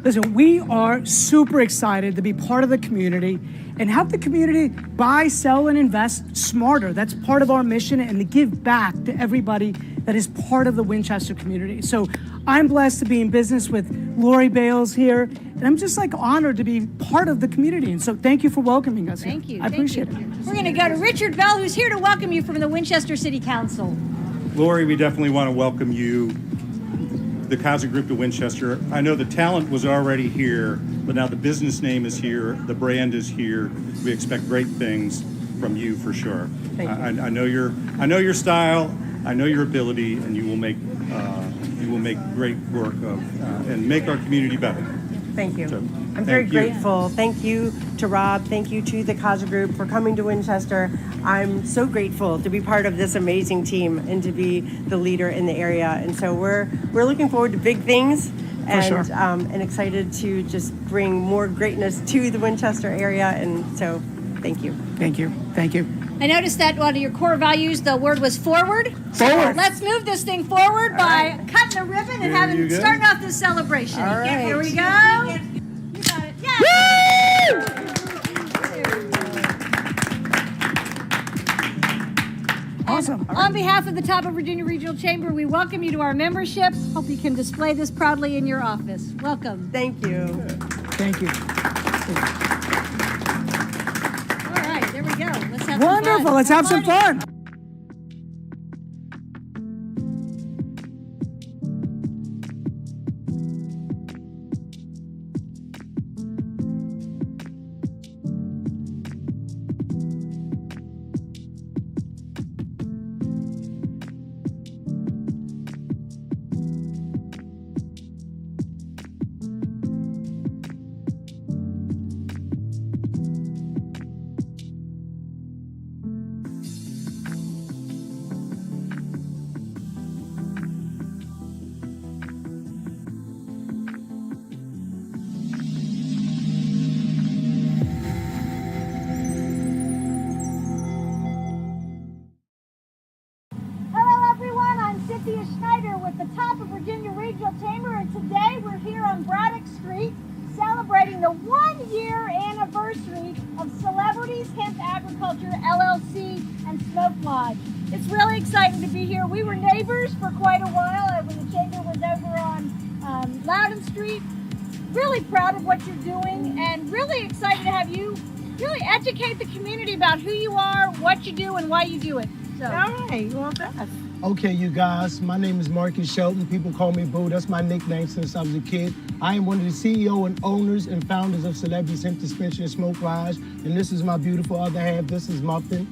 Listen, we are super excited to be part of the community and help the community buy, sell, and invest smarter. That's part of our mission, and to give back to everybody that is part of the Winchester community. So I'm blessed to be in business with Lori Bales here, and I'm just honored to be part of the community. And so thank you for welcoming us. Thank you. I appreciate it. We're going to go to Richard Bell, who's here to welcome you from the Winchester City Council. Lori, we definitely want to welcome you, the Casa Group to Winchester. I know the talent was already here, but now the business name is here, the brand is here. We expect great things from you for sure. Thank you. I know your style. I know your ability, and you will make great work and make our community better. Thank you. So, I'm very thank you. grateful. Thank you to Rob. Thank you to the Kaza Group for coming to Winchester. I'm so grateful to be part of this amazing team and to be the leader in the area. And so we're looking forward to big things and and excited to just bring more greatness to the Winchester area. And so thank you. Thank you. Thank you. I noticed that one of your core values, the word was forward. Forward. Let's move this thing forward by cutting the ribbon and starting off this celebration. All right. Here we go. You got it. Yeah. Awesome. On behalf of the Top of Virginia Regional Chamber, we welcome you to our membership. Hope you can display this proudly in your office. Welcome. Thank you. Thank you. All right, there we go. Let's have Wonderful. some fun. Let's have some fun. Hello, everyone. I'm Cynthia Schneider with the Top of Virginia Regional Chamber, and today we're here on Braddock Street celebrating the 1-year anniversary of Celebrities Hemp Agriculture LLC and Smoke Lodge. It's really exciting to be here. We were neighbors for quite a while when the chamber was over on Loudon Street. Really proud of what you're doing and really excited to have you really educate the community about who you are, what you do, and why you do it. So. All right. Well, that's Okay, you guys, my name is Marcus Shelton. People call me Boo. That's my nickname since I was a kid. I am one of the CEO and owners and founders of Celebrities Hemp Dispensary and Smoke Lodge. And this is my beautiful other half. This is Muffin.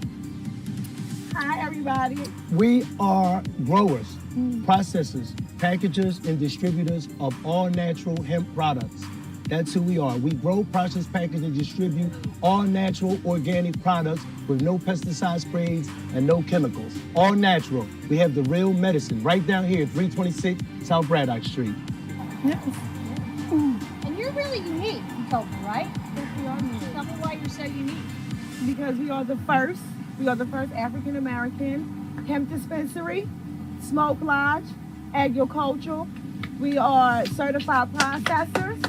Hi, everybody. We are growers, processors, packagers, and distributors of all natural hemp products. That's who we are. We grow, process, package, and distribute all natural organic products with no pesticide sprays and no chemicals. All natural. We have the real medicine right down here, 326 South Braddock Street. And you're really unique, you told me, right? Yes, we are unique. Tell me why you're so unique. because we are the first African American hemp dispensary, smoke lodge, agricultural. We are certified processors.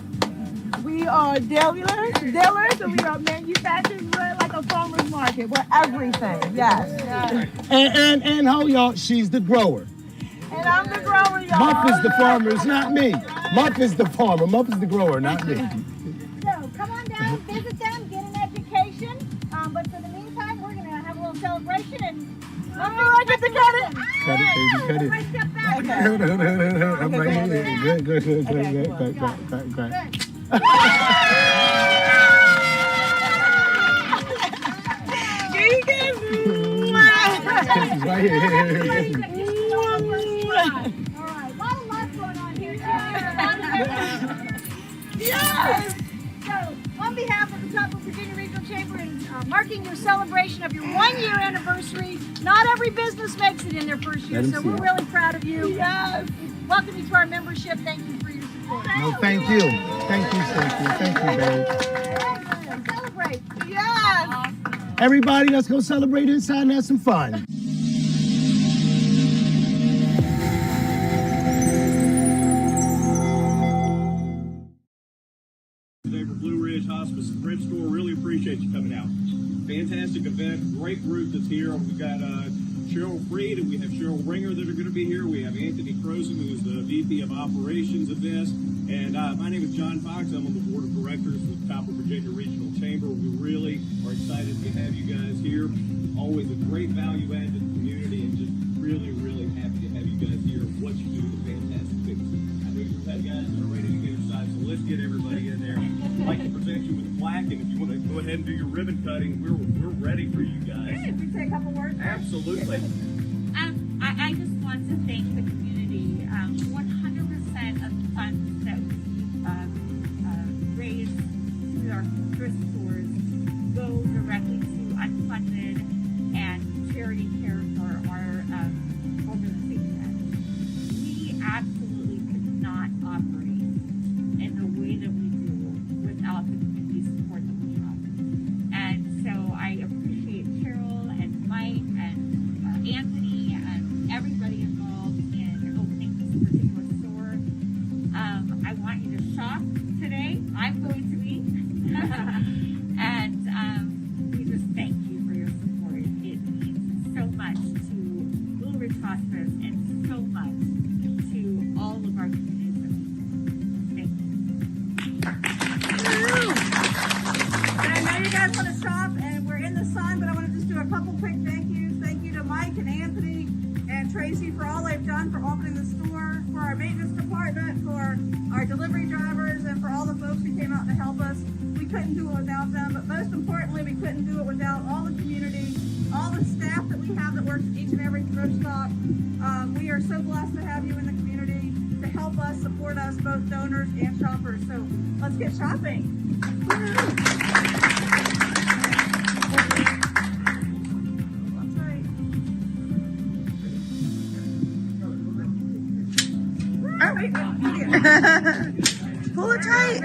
We are dealers, and we are manufacturers. We're like a farmer's market. We're everything. Yes. And how y'all, she's the grower. And I'm the grower, y'all. Muff is the farmer, it's not me. Muff is the farmer, Muff is the grower, not me. So come on down, visit them, get an education. But for the meantime, we're gonna have a little celebration and. I get to cut it. Cut it, baby, cut it. Right step back. I'm right here. Good. Kisses right here. All right, a lot of love going on here today. Yes. So, on behalf of the Top of Virginia Regional Chamber and marking your celebration of your 1-year anniversary, not every business makes it in their first year, so we're really proud of you. Yes. Welcome you to our membership. Thank you for your support. No, thank you. Thank you, babe. Excellent. Celebrate. Yes. Everybody, let's go celebrate inside and have some fun. Today for Blue Ridge Hospice Thrift Store. Really appreciate you coming out. Fantastic event. Great group that's here. We've got Cheryl Freed and we have Cheryl Ringer that are going to be here. We have Anthony Croson, who is the VP of Operations of this. And my name is John Fox. I'm on the board of directors with the Top of Virginia Regional Chamber. We really are excited to have you guys here. Always a great value add to the community and just really, really happy to have you guys here. What you do is fantastic things. I know you've had guys that are ready to get inside, so let's get everybody in there. I'd like to present you with a plaque, and if you want to go ahead and do your ribbon cutting, we're ready for you guys. Can we say a couple words? Absolutely. I I just want to thank the community. 100% of the funds that we raised through our thrift stores go directly to unfunded and charity care for our organization. We absolutely could not operate in the way that we do without the community support that we have. And so I appreciate Carol and Mike and Anthony and everybody involved in opening this particular store. I want you to shop today. I'm going to be. And we just thank you for your support. It means so much to Blue Ridge Hospice and so much to all of our communities. Thank you. And I know you guys want to shop and we're in the sun, but I want to just do a couple quick thank yous. Thank you to Mike and Anthony and Tracy for all they've done for opening the store, for our maintenance department, for our delivery drivers, and for all the folks who came out to help us. We couldn't do it without them, but most importantly, we couldn't do it without all the community, all the staff that we have that works each and every thrift stop. We are so blessed to have you in the community to help us, support us, both donors and shoppers. So let's get shopping. Pull it tight.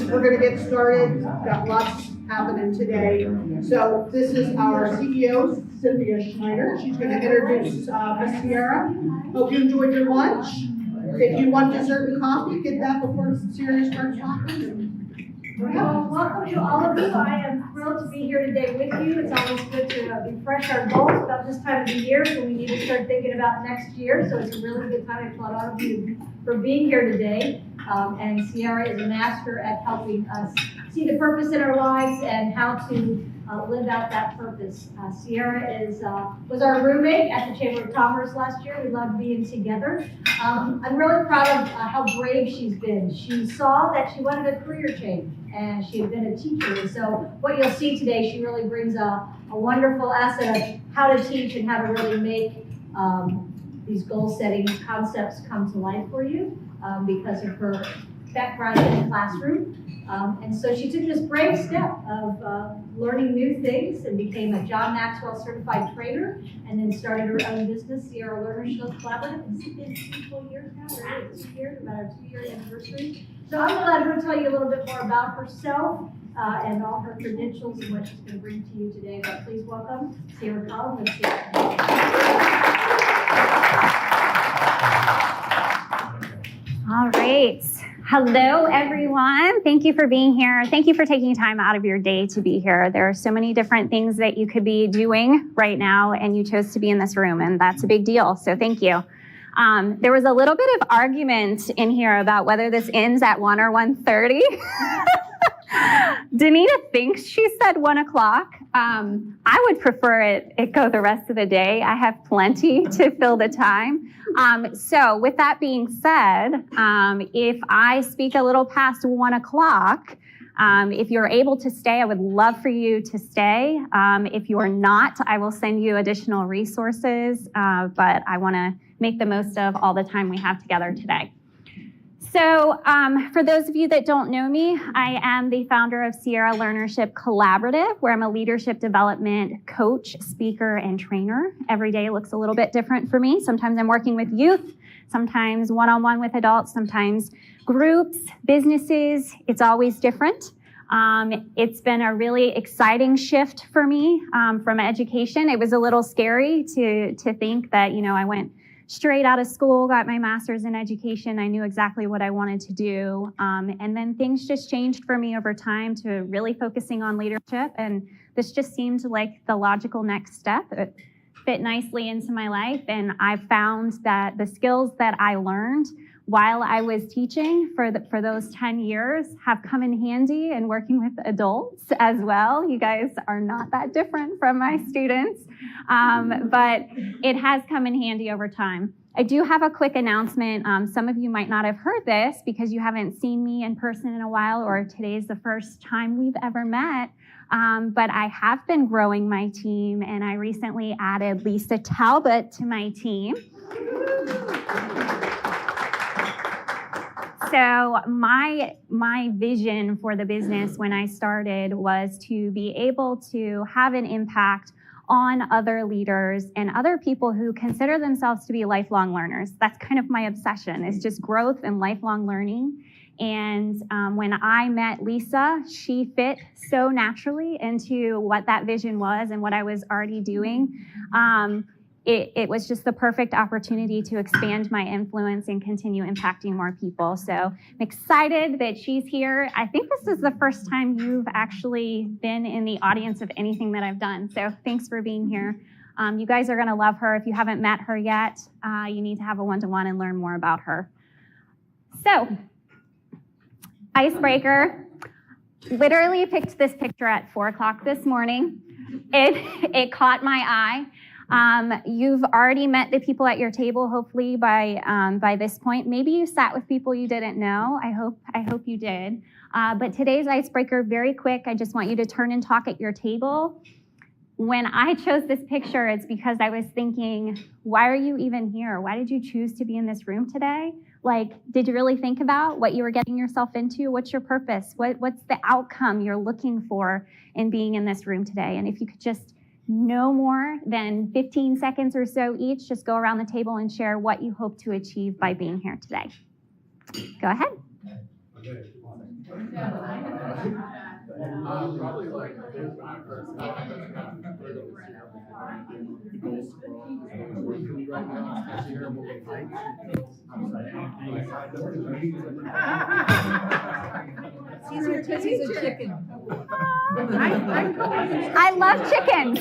We're going to get started. Got lots happening today. So this is our CEO, Cynthia Schneider. She's going to introduce Miss Sierra. Hope you enjoyed your lunch. If you want dessert and coffee, get that before Sierra starts talking. Well, welcome to all of you. I am thrilled to be here today with you. It's always good to refresh our goals about this time of the year when we need to start thinking about next year. So it's a really good time. I applaud all of you for being here today. And Sierra is a master at helping us see the purpose in our lives and how to live out that purpose. Sierra was our roommate at the Chamber of Commerce last year. We loved being together. I'm really proud of how brave she's been. She saw that she wanted a career change, and she had been a teacher. And so what you'll see today, she really brings a wonderful asset of how to teach and how to really make these goal-setting concepts come to life for you because of her background in the classroom. And so she took this brave step of learning new things and became a John Maxwell certified trainer, and then started her own business, Sierra Learnership Collaborative. It's been 2 full years now, right? 2 years, about our 2-year anniversary. So I'm gonna let her tell you a little bit more about herself and all her credentials and what she's gonna bring to you today. But please welcome Sierra Collins. All right. Hello, everyone. Thank you for being here. Thank you for taking time out of your day to be here. There are so many different things that you could be doing right now, and you chose to be in this room, and that's a big deal. So thank you. There was a little bit of argument in here about whether this ends at 1 or 1:30. Danita thinks she said 1 o'clock. I would prefer it go the rest of the day. I have plenty to fill the time. So with that being said, if I speak a little past 1 o'clock, if you're able to stay, I would love for you to stay. If you are not, I will send you additional resources, but I want to make the most of all the time we have together today. So for those of you that don't know me, I am the founder of Sierra Learnership Collaborative, where I'm a leadership development coach, speaker, and trainer. Every day looks a little bit different for me. Sometimes I'm working with youth, sometimes one-on-one with adults, sometimes groups, businesses. It's always different. It's been a really exciting shift for me from education. It was a little scary to think that, I went straight out of school, got my master's in education. I knew exactly what I wanted to do. And then things just changed for me over time to really focusing on leadership. And this just seemed like the logical next step. It fit nicely into my life. And I found that the skills that I learned while I was teaching for those 10 years have come in handy in working with adults as well. You guys are not that different from my students, but it has come in handy over time. I do have a quick announcement. Some of you might not have heard this because you haven't seen me in person in a while, or today's the first time we've ever met. But I have been growing my team, and I recently added Lisa Talbot to my team. So my vision for the business when I started was to be able to have an impact on other leaders and other people who consider themselves to be lifelong learners. That's kind of my obsession, is just growth and lifelong learning. And when I met Lisa, she fit so naturally into what that vision was and what I was already doing. It was just the perfect opportunity to expand my influence and continue impacting more people. So I'm excited that she's here. I think this is the first time you've actually been in the audience of anything that I've done. So thanks for being here. You guys are gonna love her. If you haven't met her yet, you need to have a one-to-one and learn more about her. So, icebreaker. Literally picked this picture at 4 o'clock this morning. It caught my eye. You've already met the people at your table, hopefully by this point. Maybe you sat with people you didn't know. I hope you did. But today's icebreaker, very quick. I just want you to turn and talk at your table. When I chose this picture, it's because I was thinking, why are you even here? Why did you choose to be in this room today? Like, did you really think about what you were getting yourself into? What's your purpose? What's the outcome you're looking for in being in this room today? And if you could just no more than 15 seconds or so each, just go around the table and share what you hope to achieve by being here today. Go ahead. Probably like It's easier because he's a chicken. I love chickens.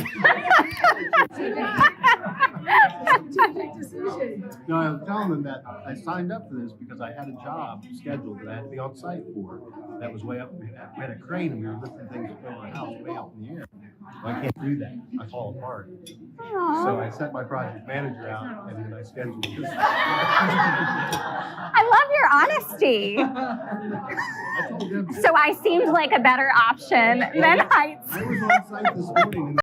No, I was telling them that I signed up for this because I had a job scheduled that I had to be on site for. That was way up. We had a crane and we were lifting things over our house way up in the air. Well, I can't do that. I fall apart. Aww. So I sent my project manager out and then I scheduled this. I love your honesty. So I seemed like a better option than Heights. I was on site this morning.